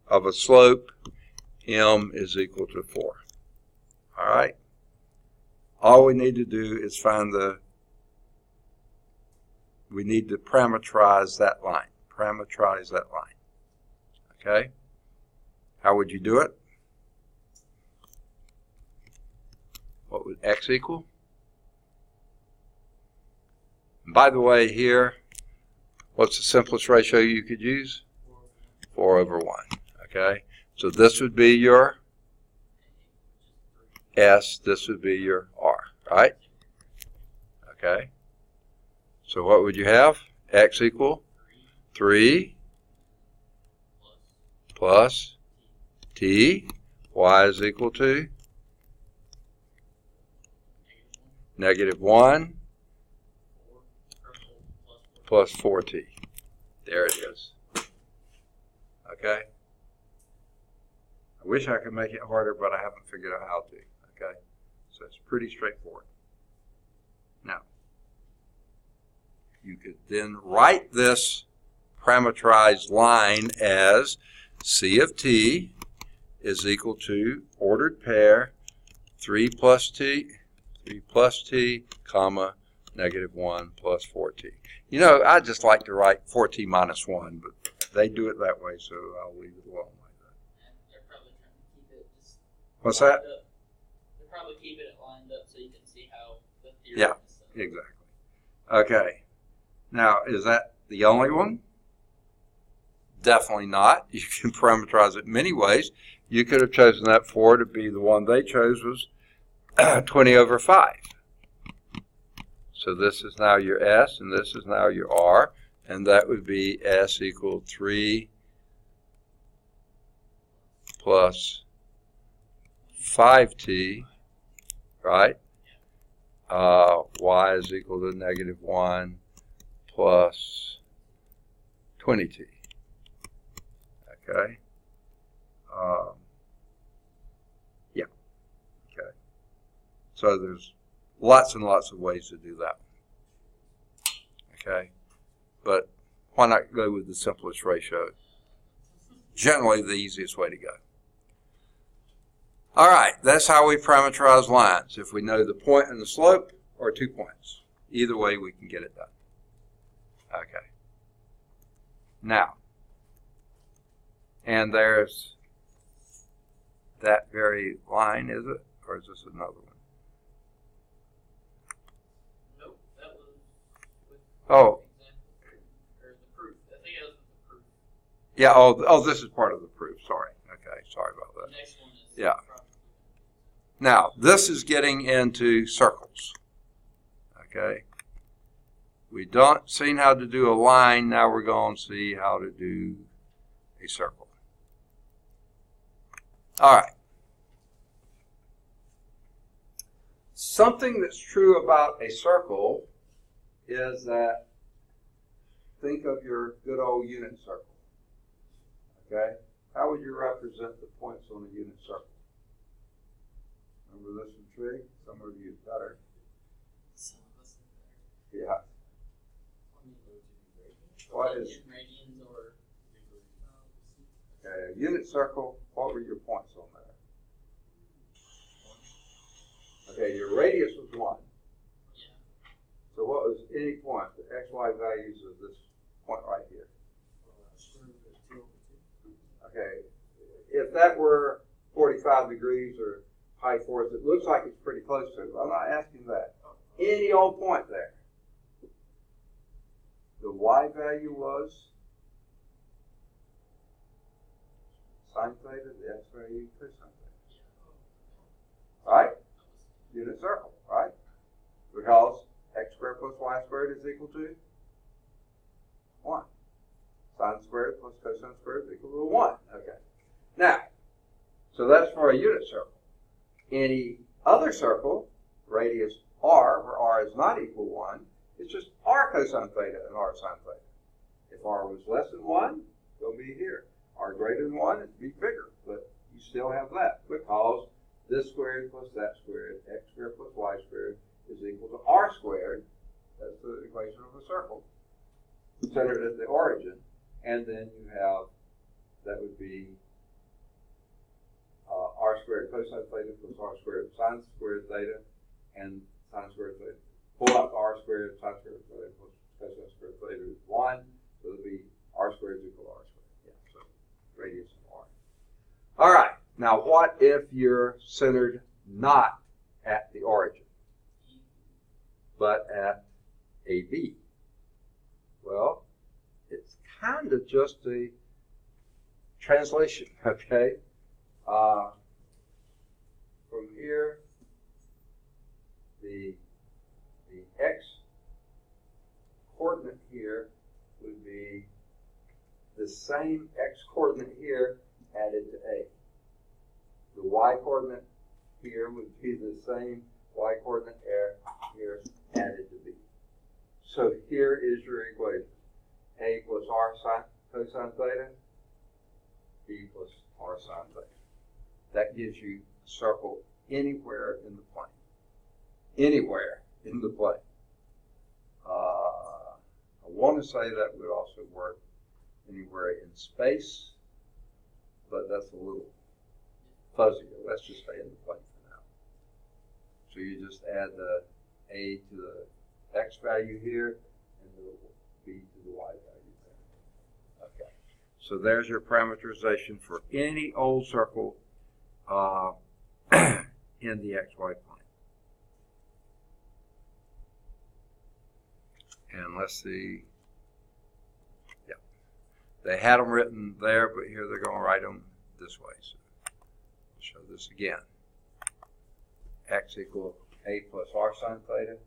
of a slope M is equal to 4. All right. All we need to do is we need to parameterize that line. Parameterize that line. Okay. How would you do it? What would X equal? And by the way, here, what's the simplest ratio you could use? 4 over 1. Okay, so this would be your S, this would be your R, right? Okay, so what would you have? X equal 3 plus T, Y is equal to -1 plus 4T. There it is. Okay. I wish I could make it harder, but I haven't figured out how to. Okay. So it's pretty straightforward. Now, you could then write this parameterized line as C of T is equal to ordered pair 3 plus T, comma, -1 plus 4T. You know, I just like to write 4T minus 1, but they do it that way, so I'll leave it alone like that. They're probably trying to keep it just What's that? They're probably keeping it lined up so you can see how the theory Yeah, is set. exactly. Okay. Now, is that the only one? Definitely not. You can parameterize it many ways. You could have chosen that 4 to be the one they chose was 20 over 5. So this is now your S, and this is now your R, and that would be S equal 3 plus 5T, right? Y is equal to -1 plus 20T. Okay. Yeah. Okay. So there's lots and lots of ways to do that. Okay. But why not go with the simplest ratio? generally the easiest way to go. All right, that's how we parameterize lines. If we know the point and the slope, or 2 points. Either way, we can get it done. Okay. Now, and there's that very line, is it? Or is this another one? Nope, that was with Oh. the example, or the proof. I think it was with the proof. Yeah, oh, this is part of the proof. Sorry. Okay, sorry about The that. next one is Yeah. probably. Now, this is getting into circles. Okay. We don't seen how to do a line. Now we're going to see how to do a circle. All right. Something that's true about a circle is that, think of your good old unit circle. Okay? How would you represent the points on a unit circle? Remember this one, Trig? Some of you better. Some of us are better. Yeah. What is, In radians or okay, a unit circle, what were your points on there? Okay, your radius was 1. yeah. So what was any point, the XY values of this point right here? Okay, if that were 45 degrees or pi 4th, it looks like it's pretty close to it. I'm not asking that. Any old point there. The Y value was sine theta, the X value cosine theta. Right? Unit circle, right? Because X squared plus Y squared is equal to 1. Sine squared plus cosine squared is equal to 1. Okay. Now, so that's for a unit circle. Any other circle, radius R, where R is not equal to 1, it's just R cosine theta and R sine theta. If R was less than 1, it'll be here. R greater than 1, it'd be bigger, but you still have that because this squared plus that squared, X squared plus Y squared is equal to R squared. That's the equation of a circle centered at the origin. And then you have, that would be R squared cosine theta plus R squared sine squared theta and sine squared theta. Pull out the R squared sine squared theta plus cosine squared theta is 1. So it'll be R squared is equal to R squared. Yeah, so radius of R. All right. Now what if you're centered not at the origin, but at AB? Well, it's kind of just a translation, okay? From here, the X coordinate here would be the same X coordinate here added to A. The Y coordinate here would be the same Y coordinate here added to B. So here is your equation. A plus R sine cosine theta, B plus R sine theta. That gives you a circle anywhere in the plane. Anywhere in the plane. I want to say that would also work anywhere in space, but that's a little fuzzier. Let's just stay in the plane for now. So you just add the A to the X value here and the B to the Y value there. Okay. So there's your parameterization for any old circle in the XY plane. And let's see. Yeah. They had them written there, but here they're going to write them this way. So I'll show this again. X equal A plus R sine theta,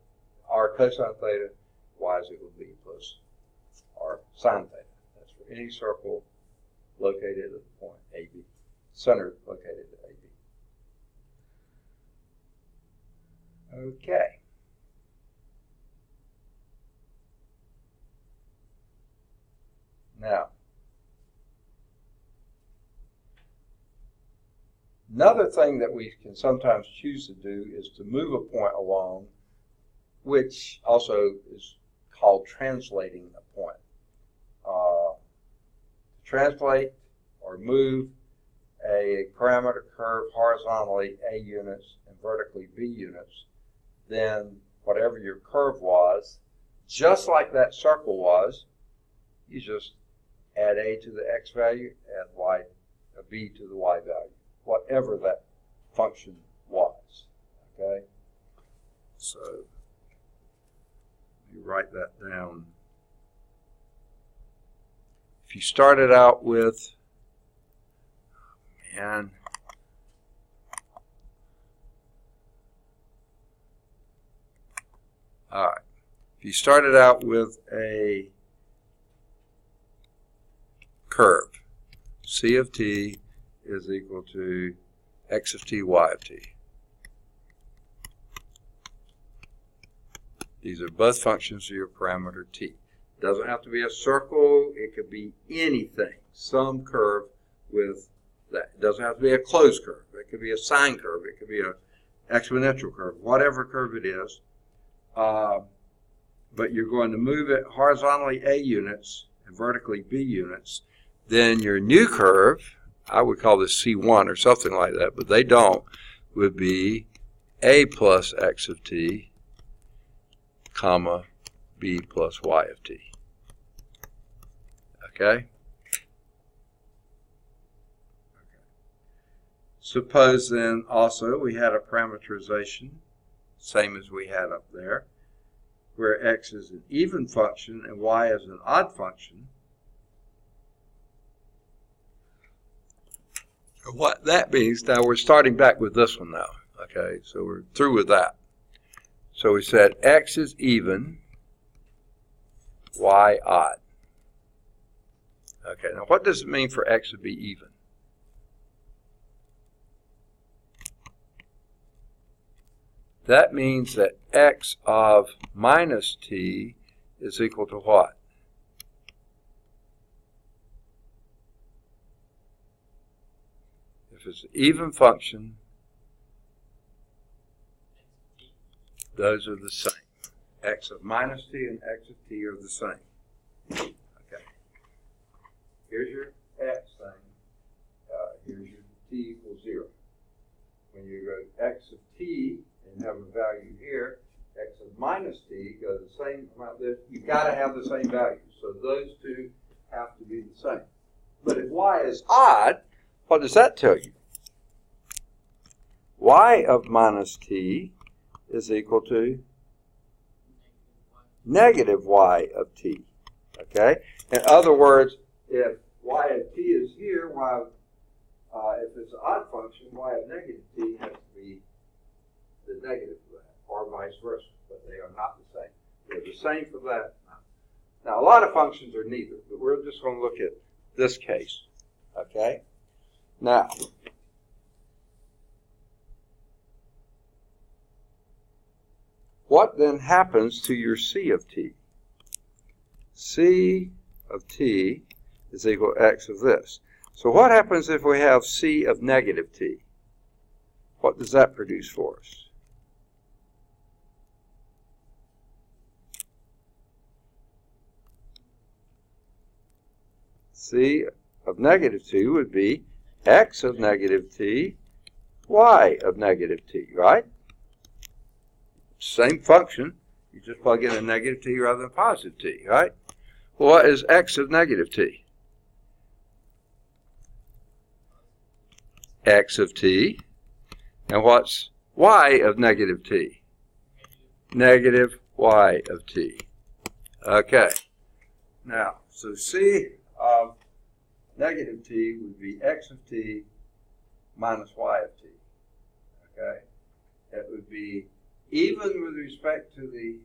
R cosine theta, Y is equal to B plus R sine theta. That's for any circle located at the point AB, center located at AB. Okay. Now, another thing that we can sometimes choose to do is to move a point along, which also is called translating a point. Translate or move a parameter curve horizontally A units and vertically B units, then whatever your curve was, just like that circle was, you just add A to the X value, add B to the Y value, whatever that function was, okay? So, you write that down. If you started out with, all right, if you started out with a curve, C of t is equal to x of t, y of t. These are both functions of your parameter t. It doesn't have to be a circle. It could be anything, some curve with that. It doesn't have to be a closed curve. It could be a sine curve. It could be an exponential curve, whatever curve it is. But you're going to move it horizontally A units and vertically B units. Then your new curve, I would call this C1 or something like that, but they don't, would be A plus x of t, comma, B plus y of t. Okay? Suppose then also we had a parameterization, same as we had up there, where x is an even function and y is an odd function. What that means, now we're starting back with this one now, okay? So we're through with that. So we said x is even, y odd. Okay, now what does it mean for x to be even? That means that x of minus t is equal to what? If it's an even function, those are the same. X of minus t and x of t are the same. Okay. Here's your x thing. Here's your t equals 0. When you go x of t and have a value here, x of minus t goes the same amount there. You've got to have the same value. So those two have to be the same. But if y is odd, what does that tell you? Y of minus t is equal to negative y of t. Okay? In other words, if y of t is here, if it's an odd function, y of negative t has to be the negative of that, or vice versa. But they are not the same. They're the same for that. Now, a lot of functions are neither, but we're just going to look at this case. Okay? Now, what then happens to your c of t? C of t is equal to x of this. So what happens if we have c of negative t? What does that produce for us? C of negative t would be x of negative t, y of negative t, right? Same function, you just plug in a negative t rather than positive t, right? Well, what is x of negative t? X of t. And what's y of negative t? Negative y of t. Okay. Now, so c of negative t would be x of t minus y of t. Okay? That would be even with respect to the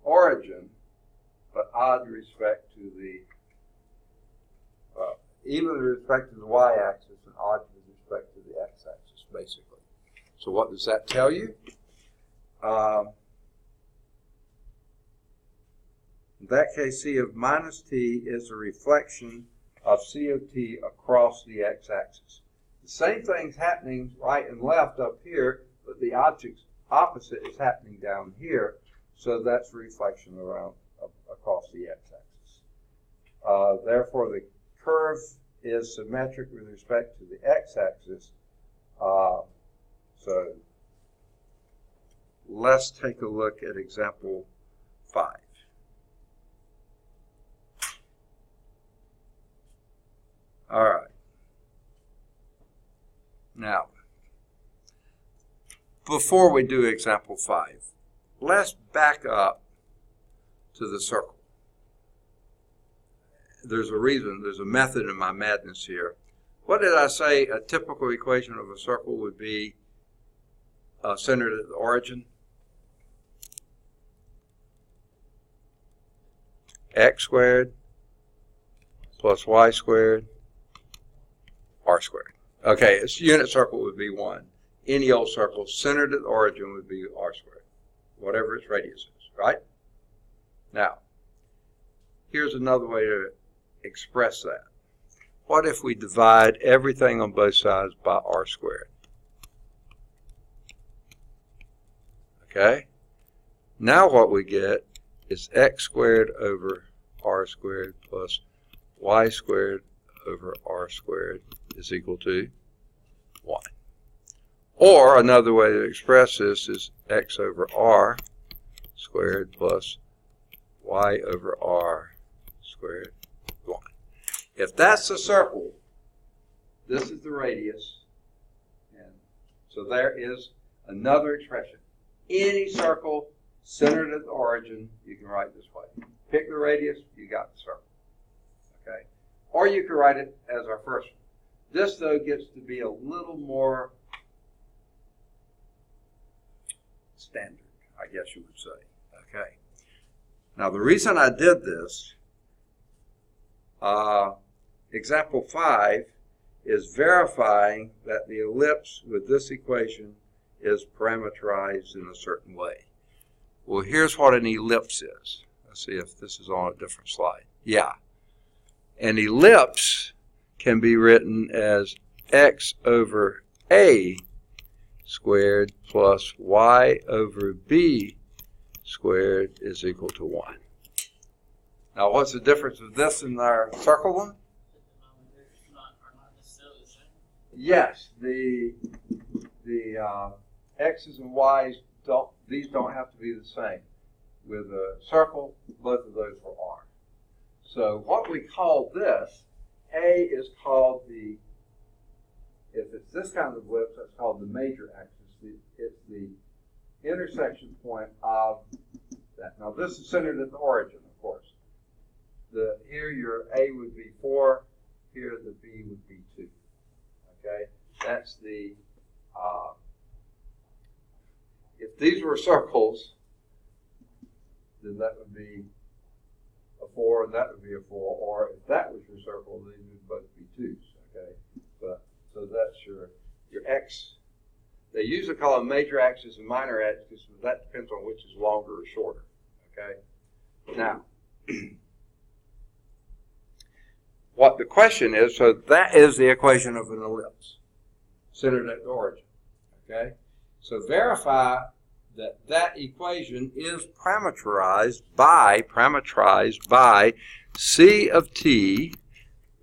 origin, but odd with respect to the, even with respect to the y-axis and odd with respect to the x-axis, basically. So what does that tell you? In that case, c of minus t is a reflection of c of t across the x-axis. The same thing's happening right and left up here, but the object's opposite is happening down here, so that's reflection around across the x-axis. Therefore, the curve is symmetric with respect to the x-axis. So let's take a look at example 5. All right. Now, before we do example 5, let's back up to the circle. There's a reason, there's a method in my madness here. What did I say a typical equation of a circle would be centered at the origin? X squared plus y squared r squared. Okay, its unit circle would be 1. Any old circle centered at the origin would be r squared, whatever its radius is, right? Now, here's another way to express that. What if we divide everything on both sides by r squared? Okay? Now what we get is x squared over r squared plus y squared over r squared is equal to 1. Or another way to express this is x over r squared plus y over r squared 1. If that's a circle, this is the radius, and so there is another expression. Any circle centered at the origin, you can write this way. Pick the radius, you got the circle. Okay? Or you can write it as our first one. This, though, gets to be a little more standard, I guess you would say. Okay. Now, the reason I did this, example 5 is verifying that the ellipse with this equation is parameterized in a certain way. Well, here's what an ellipse is. Let's see if this is on a different slide. Yeah. An ellipse can be written as x over a squared plus y over b squared is equal to 1. Now, what's the difference of this and our circle one? Are not necessarily the same. Yes, the x's and y's don't have to be the same. With a circle, both of those are r. So what we call this, A is called the, if it's this kind of ellipse, that's called the major axis. It's the intersection point of that. Now this is centered at the origin, of course. Here your A would be 4, here the B would be 2. Okay, that's the, if these were circles, then that would be a 4, and that would be a 4, or if that was your circle, these would both be 2s, okay? But, so that's your X. They usually call them major axis and minor axis, but that depends on which is longer or shorter, okay? Now, what the question is, so that is the equation of an ellipse, centered at the origin, okay? So verify that that equation is parameterized by C of t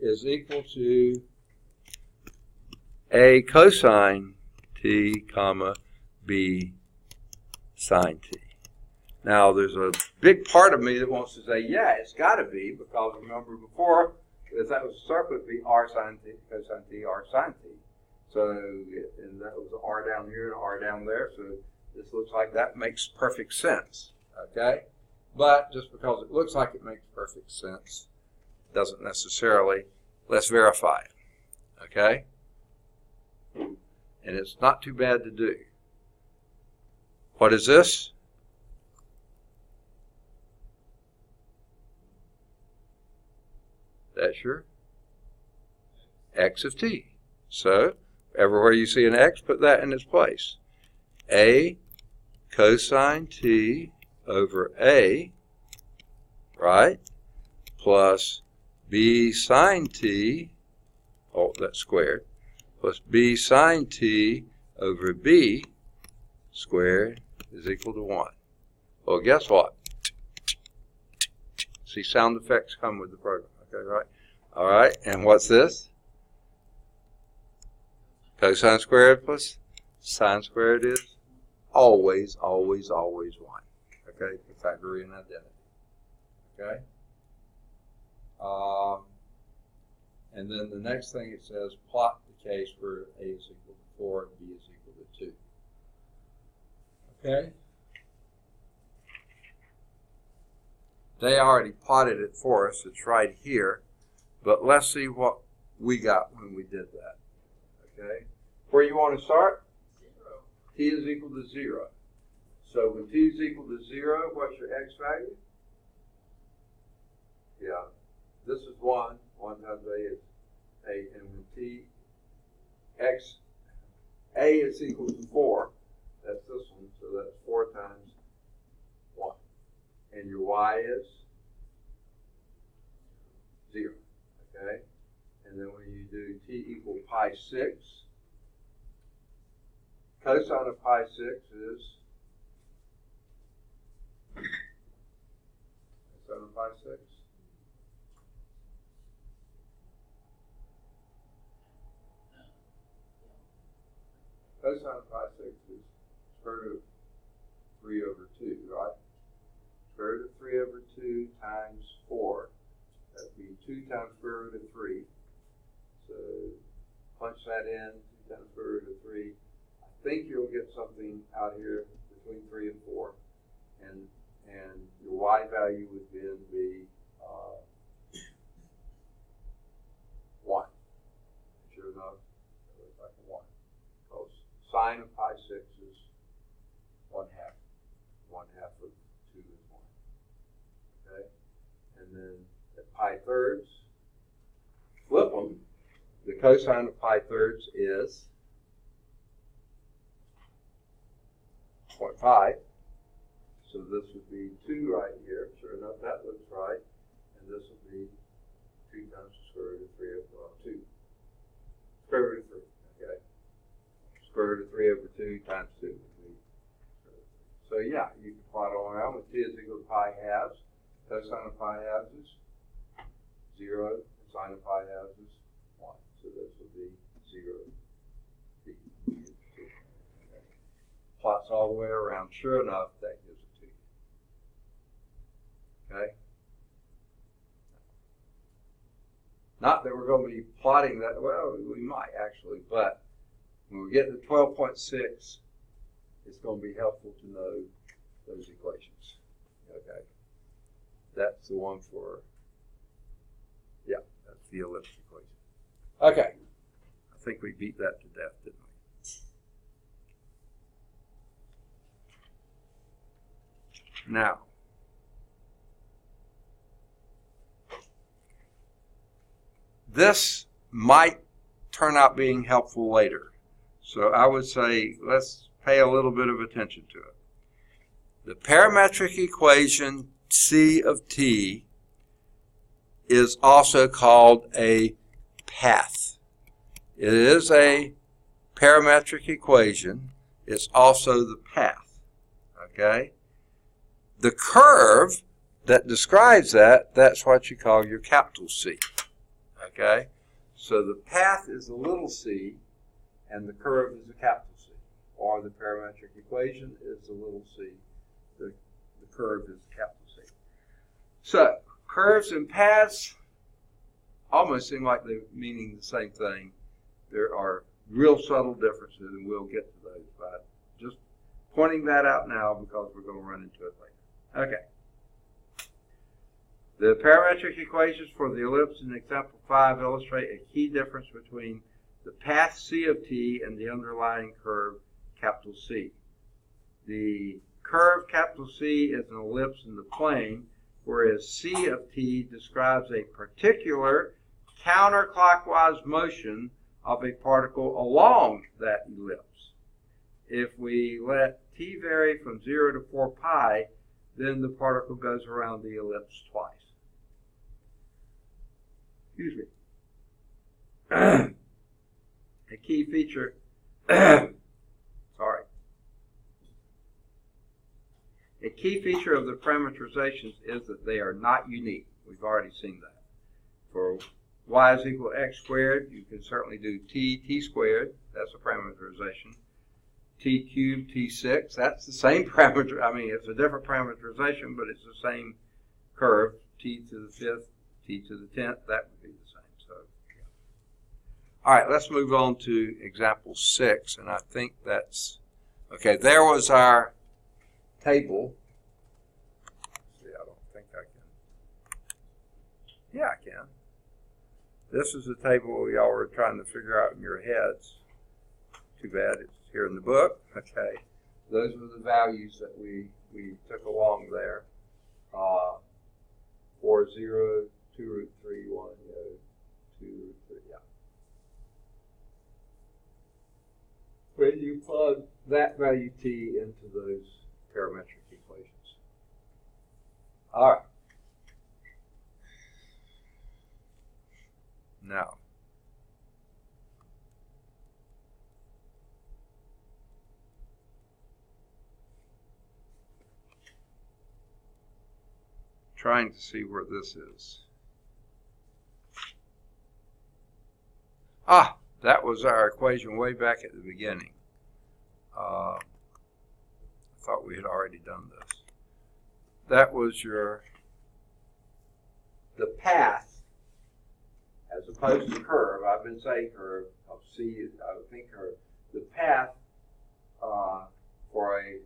is equal to A cosine t, comma, B sine t. Now, there's a big part of me that wants to say, yeah, it's got to be, because remember before, if that was a circle, it would be r sine t, cosine t, r sine t. So, and that was an r down here and an r down there, so this looks like that makes perfect sense, okay? But just because it looks like it makes perfect sense doesn't necessarily. Let's verify it, okay? And it's not too bad to do. What is this? That's your x of t. So, everywhere you see an x, put that in its place. A cosine t over A, right, plus B sine t, oh, that's squared, plus B sine t over B squared is equal to 1. Well, guess what? See, sound effects come with the program, okay, right? All right, and what's this? Cosine squared plus sine squared is always, always, always 1. Okay, Pythagorean identity. Okay? And then the next thing it says, plot the case where A is equal to 4 and B is equal to 2. Okay? They already plotted it for us. It's right here. But let's see what we got when we did that. Okay? Where you want to start? 0. T is equal to 0. So when T is equal to 0, what's your X value? Yeah. This is 1. 1 times A is 8. And when A is equal to 4, that's this one. So that's 4 times 1. And your Y is 0. Okay? And then when you do T equal pi 6, cosine of pi 6 is cosine of pi 6. Cosine of pi 6 is square root of 3 over 2, right? Square root of 3 over 2 times 4. That would be 2 times square root of 3. So punch that in, 2 times square root of 3. I think you'll get something out here between 3 and 4. And your Y value would then be 1. Sure enough, it looks like a 1. Because sine of pi 6 is 1/2. 1/2 of 2 is 1. Okay? And then at pi thirds, flip them. The cosine of pi thirds is 0.5. So this would be 2 right here. Sure enough, that looks right. And this would be 2 times the square root of 3 over 2. Square root of 3. Okay. Square root of 3 over 2 times 2 would be. So yeah, you can plot all around with T is equal to pi halves. Cosine of pi halves is 0. And sine of pi halves is 1. So this would be 0. B. Okay. Plots all the way around. Sure enough, that gives it to you. Okay? Not that we're going to be plotting that. Well, we might actually, but when we get to 12.6, it's going to be helpful to know those equations. Okay? That's the one for, yeah, that's the ellipse equation. Okay. I think we beat that to death, didn't we? Now, this might turn out being helpful later. So I would say let's pay a little bit of attention to it. The parametric equation C of t is also called a path. It is a parametric equation. It's also the path. Okay? The curve that describes that, that's what you call your capital C. Okay? So the path is a little c, and the curve is a capital C. Or the parametric equation is a little c. The curve is a capital C. So, curves and paths almost seem like they're meaning the same thing. There are real subtle differences, and we'll get to those. But just pointing that out now because we're going to run into it later. Okay. The parametric equations for the ellipse in example 5 illustrate a key difference between the path C of t and the underlying curve capital C. The curve capital C is an ellipse in the plane, whereas C of t describes a particular counterclockwise motion of a particle along that ellipse. If we let t vary from 0 to 4 pi, then the particle goes around the ellipse twice. Excuse me. A key feature, A key feature of the parameterizations is that they are not unique. We've already seen that. For y is equal to x squared. You can certainly do t squared. That's a parameterization. T cubed, T6. That's the same parameter. I mean, it's a different parameterization, but it's the same curve. T to the 5th, T to the 10th. That would be the same. So, yeah. All right, let's move on to example 6. And I think that's, okay, there was our table. See, I don't think I can. Yeah, I can. This is the table y'all were trying to figure out in your heads. Too bad it's here in the book. Okay, those were the values that we took along there. 4, 0, 2 root 3, 1, 2 root 3, yeah. When you plug that value t into those parametric equations. All right. Now, trying to see where this is. Ah, that was our equation way back at the beginning. I thought we had already done this. That was the path as opposed to curve. I've been saying curve. I'll see. I would think curve. The path for an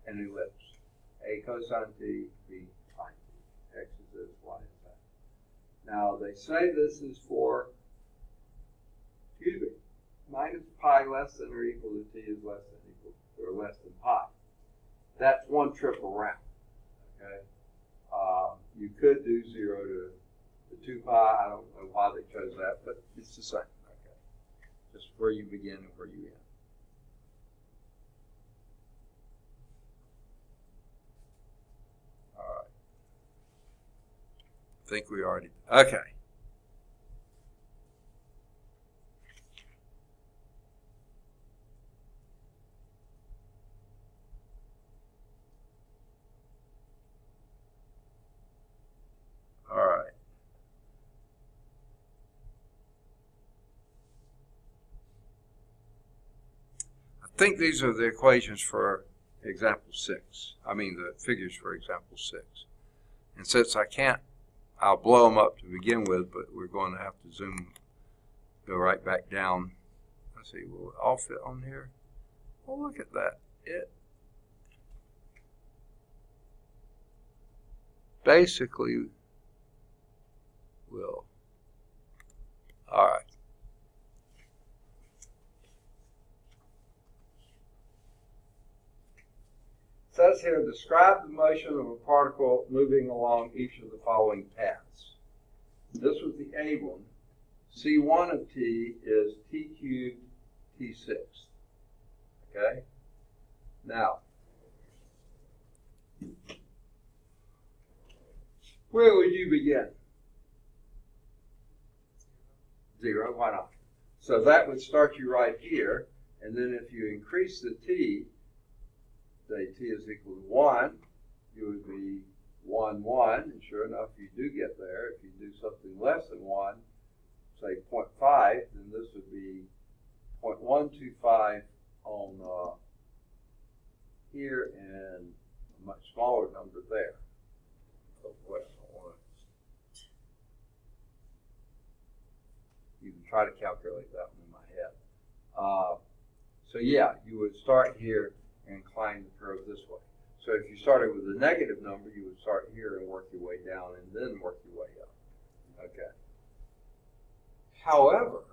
ellipse. A cosine t, b sine t. X is this, y is that. Now they say this is for, minus pi less than or equal to t is less than equal or less than pi. That's one trip around. Okay. You could do 0 to the 2 pi. I don't know why they chose that, but it's the same. Okay. Just where you begin and where you end. I think we already, okay. All right. I think these are the equations for example 6. I mean the figures for example 6. And since I can't, I'll blow them up to begin with, but we're going to have to go right back down. Let's see, will it all fit on here? Oh, look at that. It basically will. All right. It says here, describe the motion of a particle moving along each of the following paths. This was the A one. C1 of t is t cubed T6. Okay? Now, where would you begin? 0, why not? So that would start you right here, and then if you increase the t, say t is equal to 1, you would be 1, 1, and sure enough, you do get there. If you do something less than 1, say 0.5, then this would be 0.125 on here and a much smaller number there. Oh, boy, I don't want to. You can try to calculate that one in my head. So yeah, you would start here and incline the curve this way. So if you started with a negative number, you would start here and work your way down and then work your way up. Okay. However,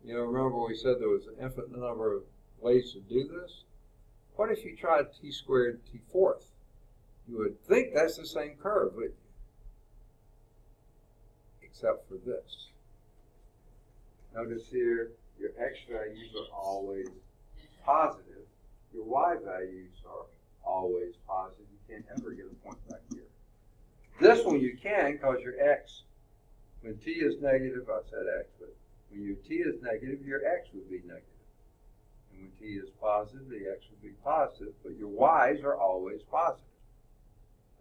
you know, remember we said there was an infinite number of ways to do this? What if you tried t squared t4th? You would think that's the same curve, wouldn't you? Except for this. Notice here, your x values are always positive. Your y values are always positive. You can't ever get a point back here. This one you can, because your x, when t is negative, I said x, but when your t is negative, your x would be negative. And when t is positive, the x would be positive, but your y's are always positive.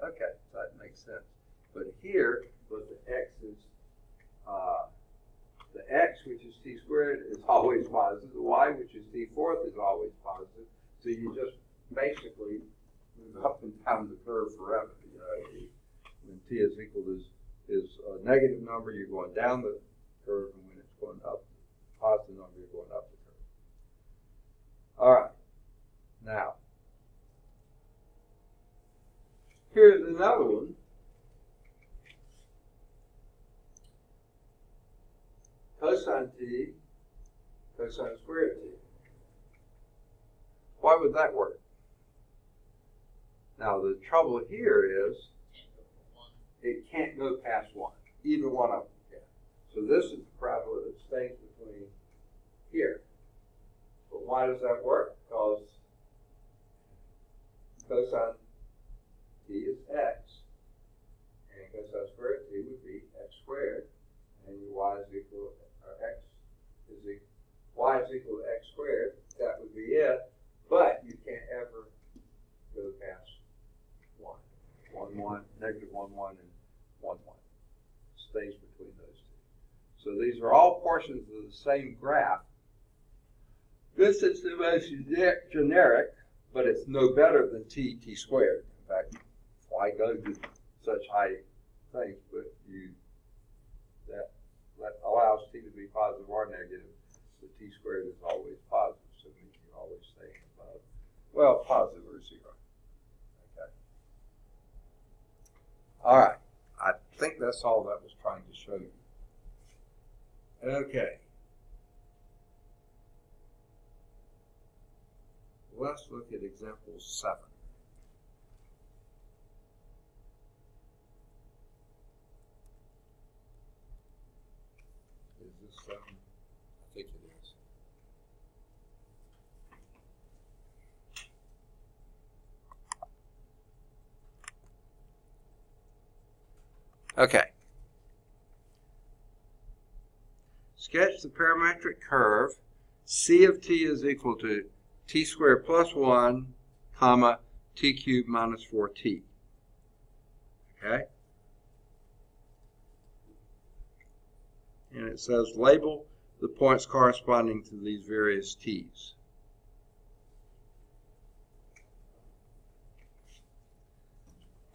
Okay, so that makes sense. But here, but the x is, the x, which is t squared, is always positive. The y, which is t fourth, is always positive. So you just basically move up and down the curve forever. You know, when t is equal to is a negative number, you're going down the curve, and when it's going up, positive number, you're going up the curve. All right. Now, here's another one. Cosine t, cosine squared t. Why would that work? Now, the trouble here is it can't go past 1. Either one of them can. So this is the parabola that stays between here. But why does that work? Because cosine t is x, and cosine squared t would be x squared, and your y is equal, or x is equal, y is equal to x squared. That would be it. But you can't ever go past 1. 1, 1, negative 1, 1, and 1, 1. Stays between those two. So these are all portions of the same graph. This is the most generic, but it's no better than t squared. In fact, why go to such high things? But that allows t to be positive or negative. So t squared is always positive, so it means you're always staying above. Well, positive or 0. Okay. All right. I think that's all that was trying to show you. Okay. Let's look at example 7. Is this 7? I think it is. Okay. Sketch the parametric curve. C of t is equal to t squared plus 1, comma, t cubed minus 4t. Okay? And it says label the points corresponding to these various t's.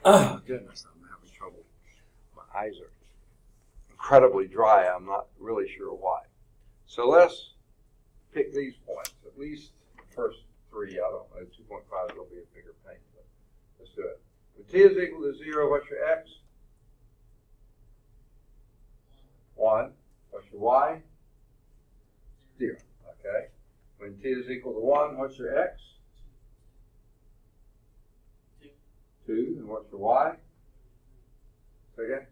Oh, goodness, I'm having trouble. My eyes are incredibly dry. I'm not really sure why. So let's pick these points, at least the first 3. I don't know, 2.5 will be a bigger pain, but let's do it. When t is equal to 0, what's your x? 1. What's your y? 0. Okay. When t is equal to 1, what's your x? 2. And what's your y? Say again?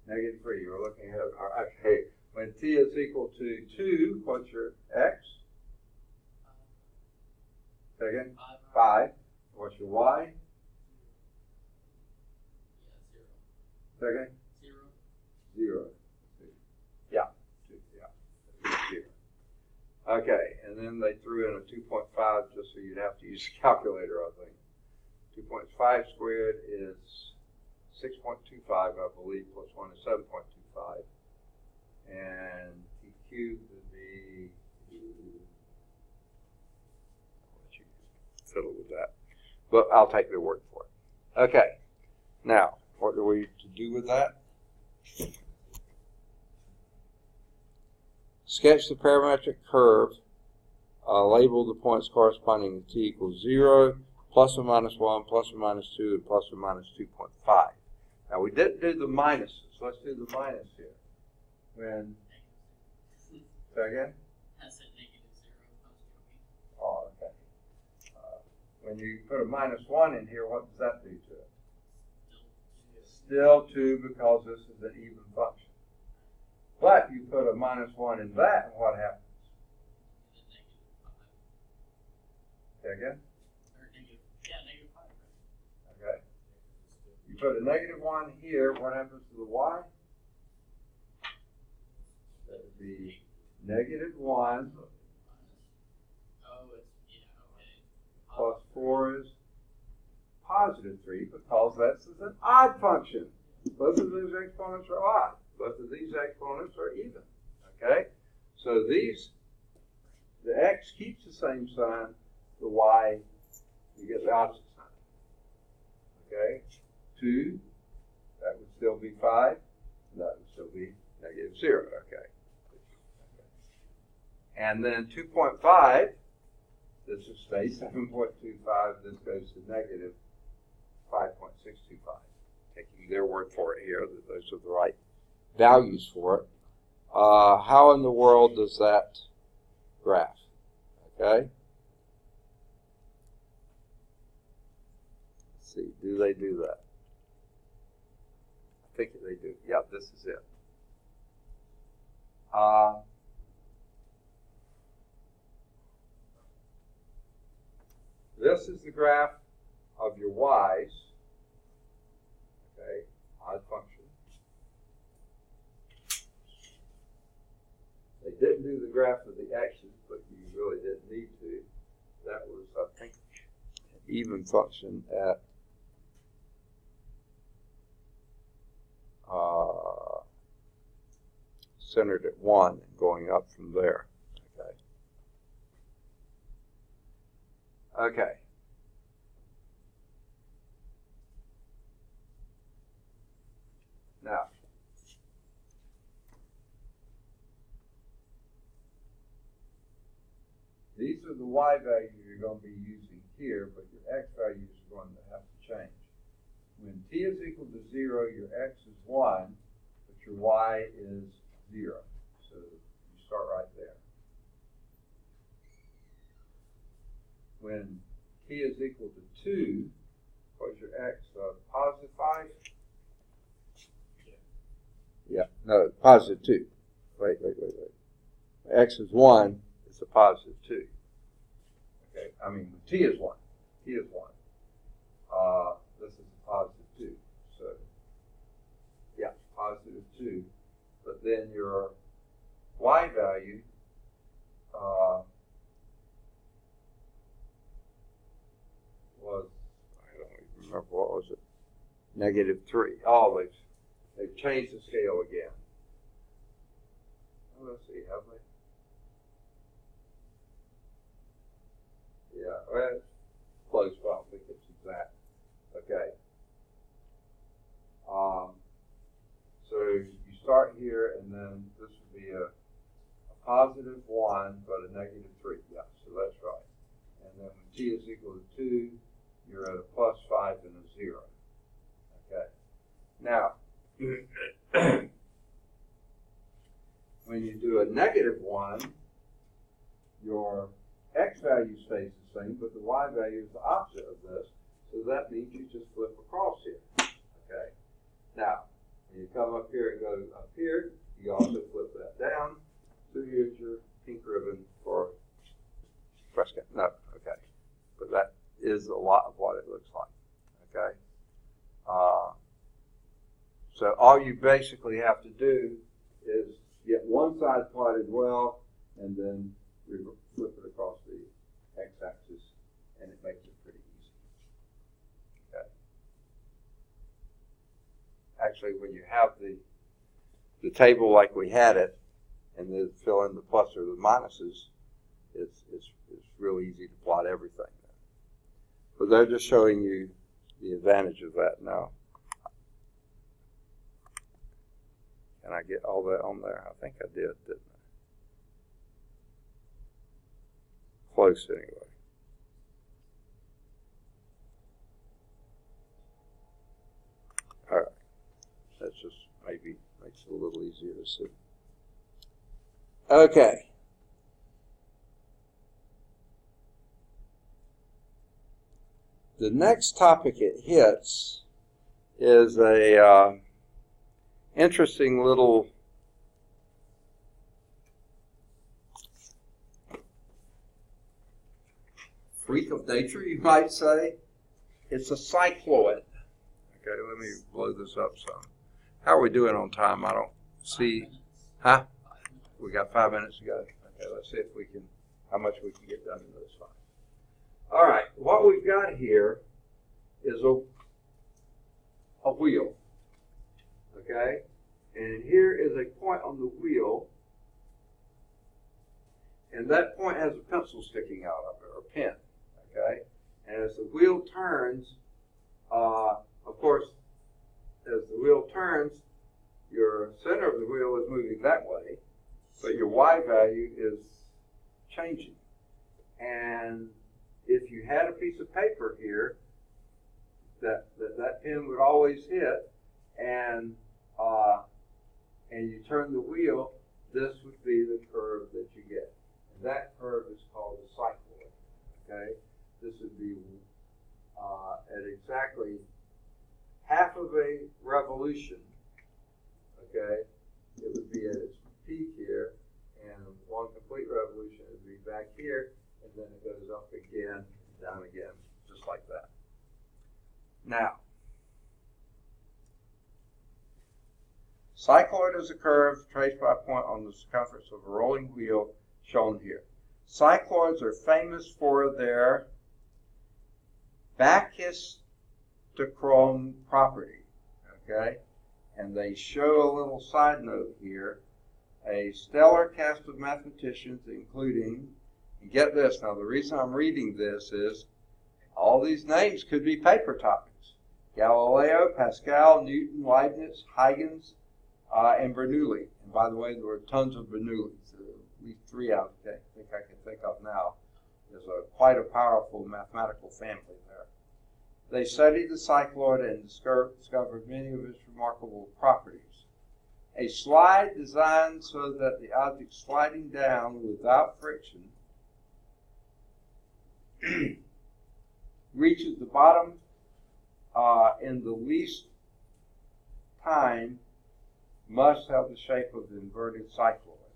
Negative 3. You're looking at it. Okay. When t is equal to 2, what's your x? Say again? 5. What's your y? Say again? 0. Yeah. 2. Yeah. 0. Okay. And then they threw in a 2.5 just so you'd have to use a calculator, I think. 2.5 squared is 6.25, I believe, plus 1 is 7.25. And t cubed would be, I'll let you fiddle with that. But I'll take their word for it. Okay. Now, what are we to do with that? Sketch the parametric curve. Label the points corresponding to t equals 0, plus or minus 1, plus or minus 2, and plus or minus 2.5. Now, we didn't do the minuses. Let's do the minus here. When, say again? I said negative 0. I was joking. Oh, okay. When you put a minus 1 in here, what does that do to it? Still 2, because this is an even function. But you put a minus 1 in that, and what happens? Say again? Negative 5. Okay. You put a negative 1 here, what happens to the y? That would be negative 1 plus 4 is positive 3, because this is an odd function. Both of those exponents are odd. Both of these exponents are even. Okay? So these, the x keeps the same sign, the y, you get the opposite sign. Okay? 2, that would still be 5, and that would still be negative 0. Okay? And then 2.5, this will stay 7.25, this goes to negative 5.625. Taking their word for it here, that those are the right values for it. How in the world does that graph? Okay? Let's see, do they do that? I think they do. Yeah, this is it. This is the graph of your y's. Okay, odd function. They didn't do the graph of the x's, but you really didn't need to. That was, I think, an even function at centered at 1 and going up from there. Okay. Okay. Now, these are the y values you're going to be using here, but your x values are going to have to change. When t is equal to 0, your x is 1, but your y is 0. So you start right there. When t is equal to 2, what's your x? Positive 5? Yeah, no, positive 2. Wait. X is 1, it's a positive 2. Okay, I mean, t is 1. T is 1. This is a positive 2. So, yeah, positive 2. But then your y value was, I don't even remember, what was it? Negative 3. Oh, they've changed the scale again. Oh, let's see, have they? Yeah, well, it's close, but I don't think it's exact. Okay. So you start here, and then this would be a positive 1, but a negative 3. Yeah, so that's right. And then when t is equal to 2, you're at a plus 5 and a 0. Okay. Now, when you do a negative 1, your x value stays the same, but the y value is the opposite of this. So that means you just flip across here. Okay. Now, when you come up here and go up here, you also flip that down. So here's your pink ribbon for Prescott. No, okay. But that is a lot of what it looks like. Okay. So all you basically have to do is get one side plotted well, and then flip it across the x-axis, and it makes it pretty easy. Okay. Actually, when you have the table like we had it, and then fill in the plus or the minuses, it's real easy to plot everything. But they're just showing you the advantage of that now. Can I get all that on there? I think I did, didn't I? Close anyway. All right. That's just maybe makes it a little easier to see. Okay. The next topic it hits is a interesting little freak of nature, you might say. It's a cycloid. Okay, let me blow this up some. How are we doing on time? I don't see. Huh? We got 5 minutes to go. Okay, let's see if we can, how much we can get done in those 5. All right, what we've got here is a wheel. okay? And here is a point on the wheel, and that point has a pencil sticking out of it, or a pen, okay? And as the wheel turns, of course, as the wheel turns, your center of the wheel is moving that way, but your Y value is changing. And if you had a piece of paper here that pen would always hit, and you turn the wheel, this would be the curve that you get. And that curve is called a cycloid, okay? This would be at exactly half of a revolution, okay? It would be at its peak here, and one complete revolution would be back here, and then it goes up again, down again, just like that. Now, cycloid is a curve traced by a point on the circumference of a rolling wheel shown here. Cycloids are famous for their brachistochrome property, okay? And they show a little side note here. A stellar cast of mathematicians, including, and get this, now the reason I'm reading this is all these names could be paper topics. Galileo, Pascal, Newton, Leibniz, Huygens, and Bernoulli. And by the way, there were tons of Bernoullis. At least 3 out of I think I can think of now. There's quite a powerful mathematical family there. They studied the cycloid and discovered many of its remarkable properties. A slide designed so that the object sliding down without friction reaches the bottom in the least time must have the shape of the inverted cycloid.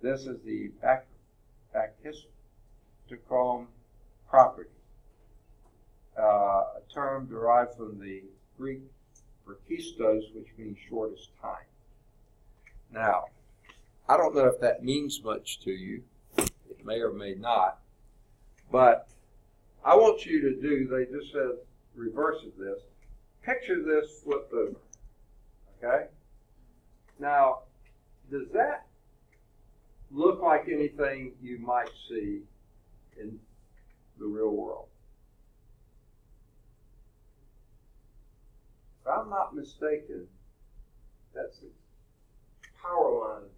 This is the brachistochrome property, a term derived from the Greek brachistos, which means shortest time. Now, I don't know if that means much to you. It may or may not. But I want you to do, they just said reverse of this. Picture this flipped over. Okay? Now, does that look like anything you might see in the real world? If I'm not mistaken, that's the power lines.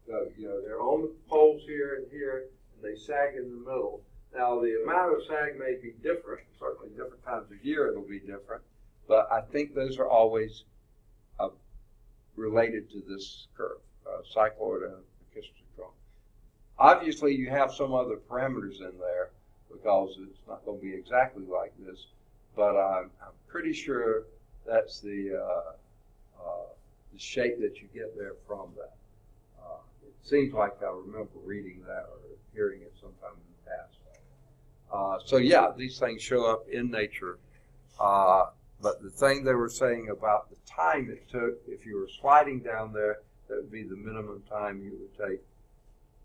So, they're on the poles here and here, and they sag in the middle. Now, the amount of sag may be different. Certainly, different times of year it'll be different. But I think those are always related to this curve, cycloid and brachistochrome. Obviously, you have some other parameters in there because it's not going to be exactly like this. But I'm pretty sure that's the shape that you get there from that. It seems like I remember reading that or hearing it sometime in the past. So yeah, these things show up in nature. But the thing they were saying about the time it took, if you were sliding down there, that would be the minimum time you would take,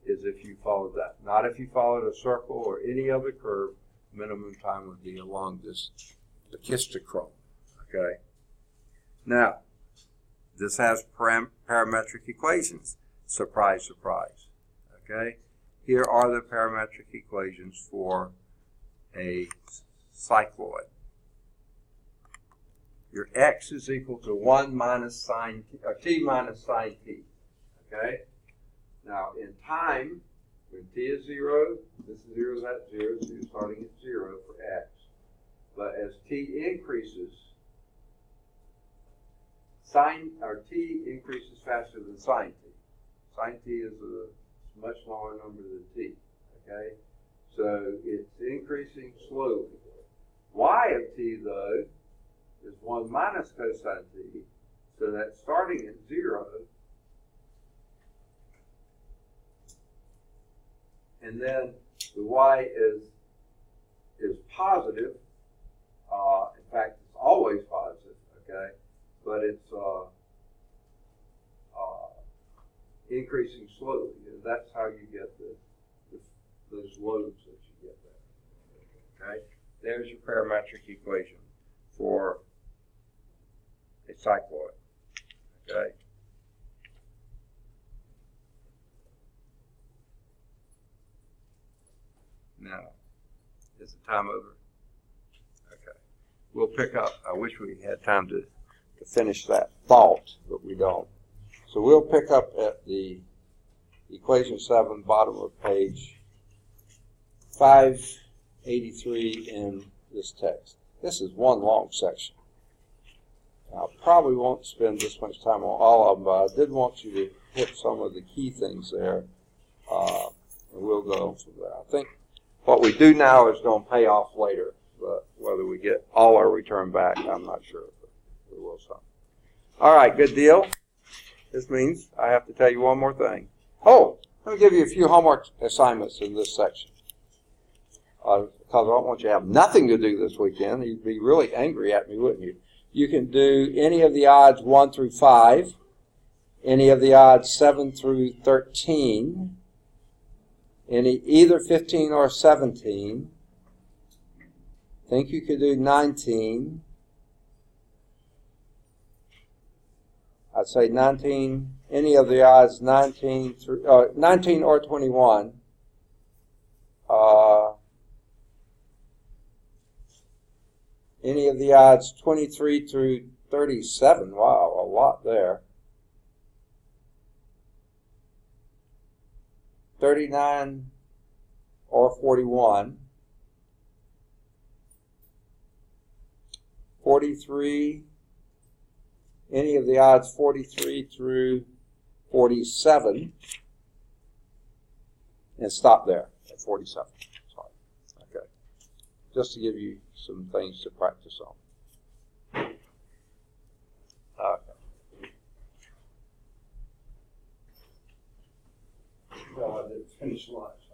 is if you followed that. Not if you followed a circle or any other curve, minimum time would be along this brachistochrome. Okay? Now, this has parametric equations. Surprise, surprise. Okay? Here are the parametric equations for a cycloid. Your x is equal to 1 minus sine t, or t minus sine t. Okay? Now, in time, when t is 0, this is 0 is at 0, so you're starting at 0 for x. But as t increases, t increases faster than sine t. Sine t is a much smaller number than t. Okay? So it's increasing slowly. Y of t, though, is 1 minus cosine t. So that's starting at 0. And then the y is positive. In fact, it's always positive, okay? But it's increasing slowly. And that's how you get those loads that you get there. Okay? There's your parametric equation for a cycloid. Okay. Now, is the time over? Okay. We'll pick up. I wish we had time to finish that thought, but we don't. So we'll pick up at the equation 7, bottom of page 583 in this text. This is one long section. Now, I probably won't spend this much time on all of them, but I did want you to hit some of the key things there, and we'll go from there. I think what we do now is going to pay off later, but whether we get all our return back, I'm not sure, but we will some. All right, good deal. This means I have to tell you one more thing. Oh, let me give you a few homework assignments in this section. Because I don't want you to have nothing to do this weekend. You'd be really angry at me, wouldn't you? You can do any of the odds 1 through 5, any of the odds 7 through 13, either 15 or 17. Think you could do 19. I'd say 19, any of the odds 19 through 19 or 21. Any of the odds 23 through 37. Wow, a lot there. 39 or 41. 43. Any of the odds 43 through 47. And stop there at 47. Sorry. Okay. Just to give you some things to practice on. Okay. Well, I didn't finish lunch.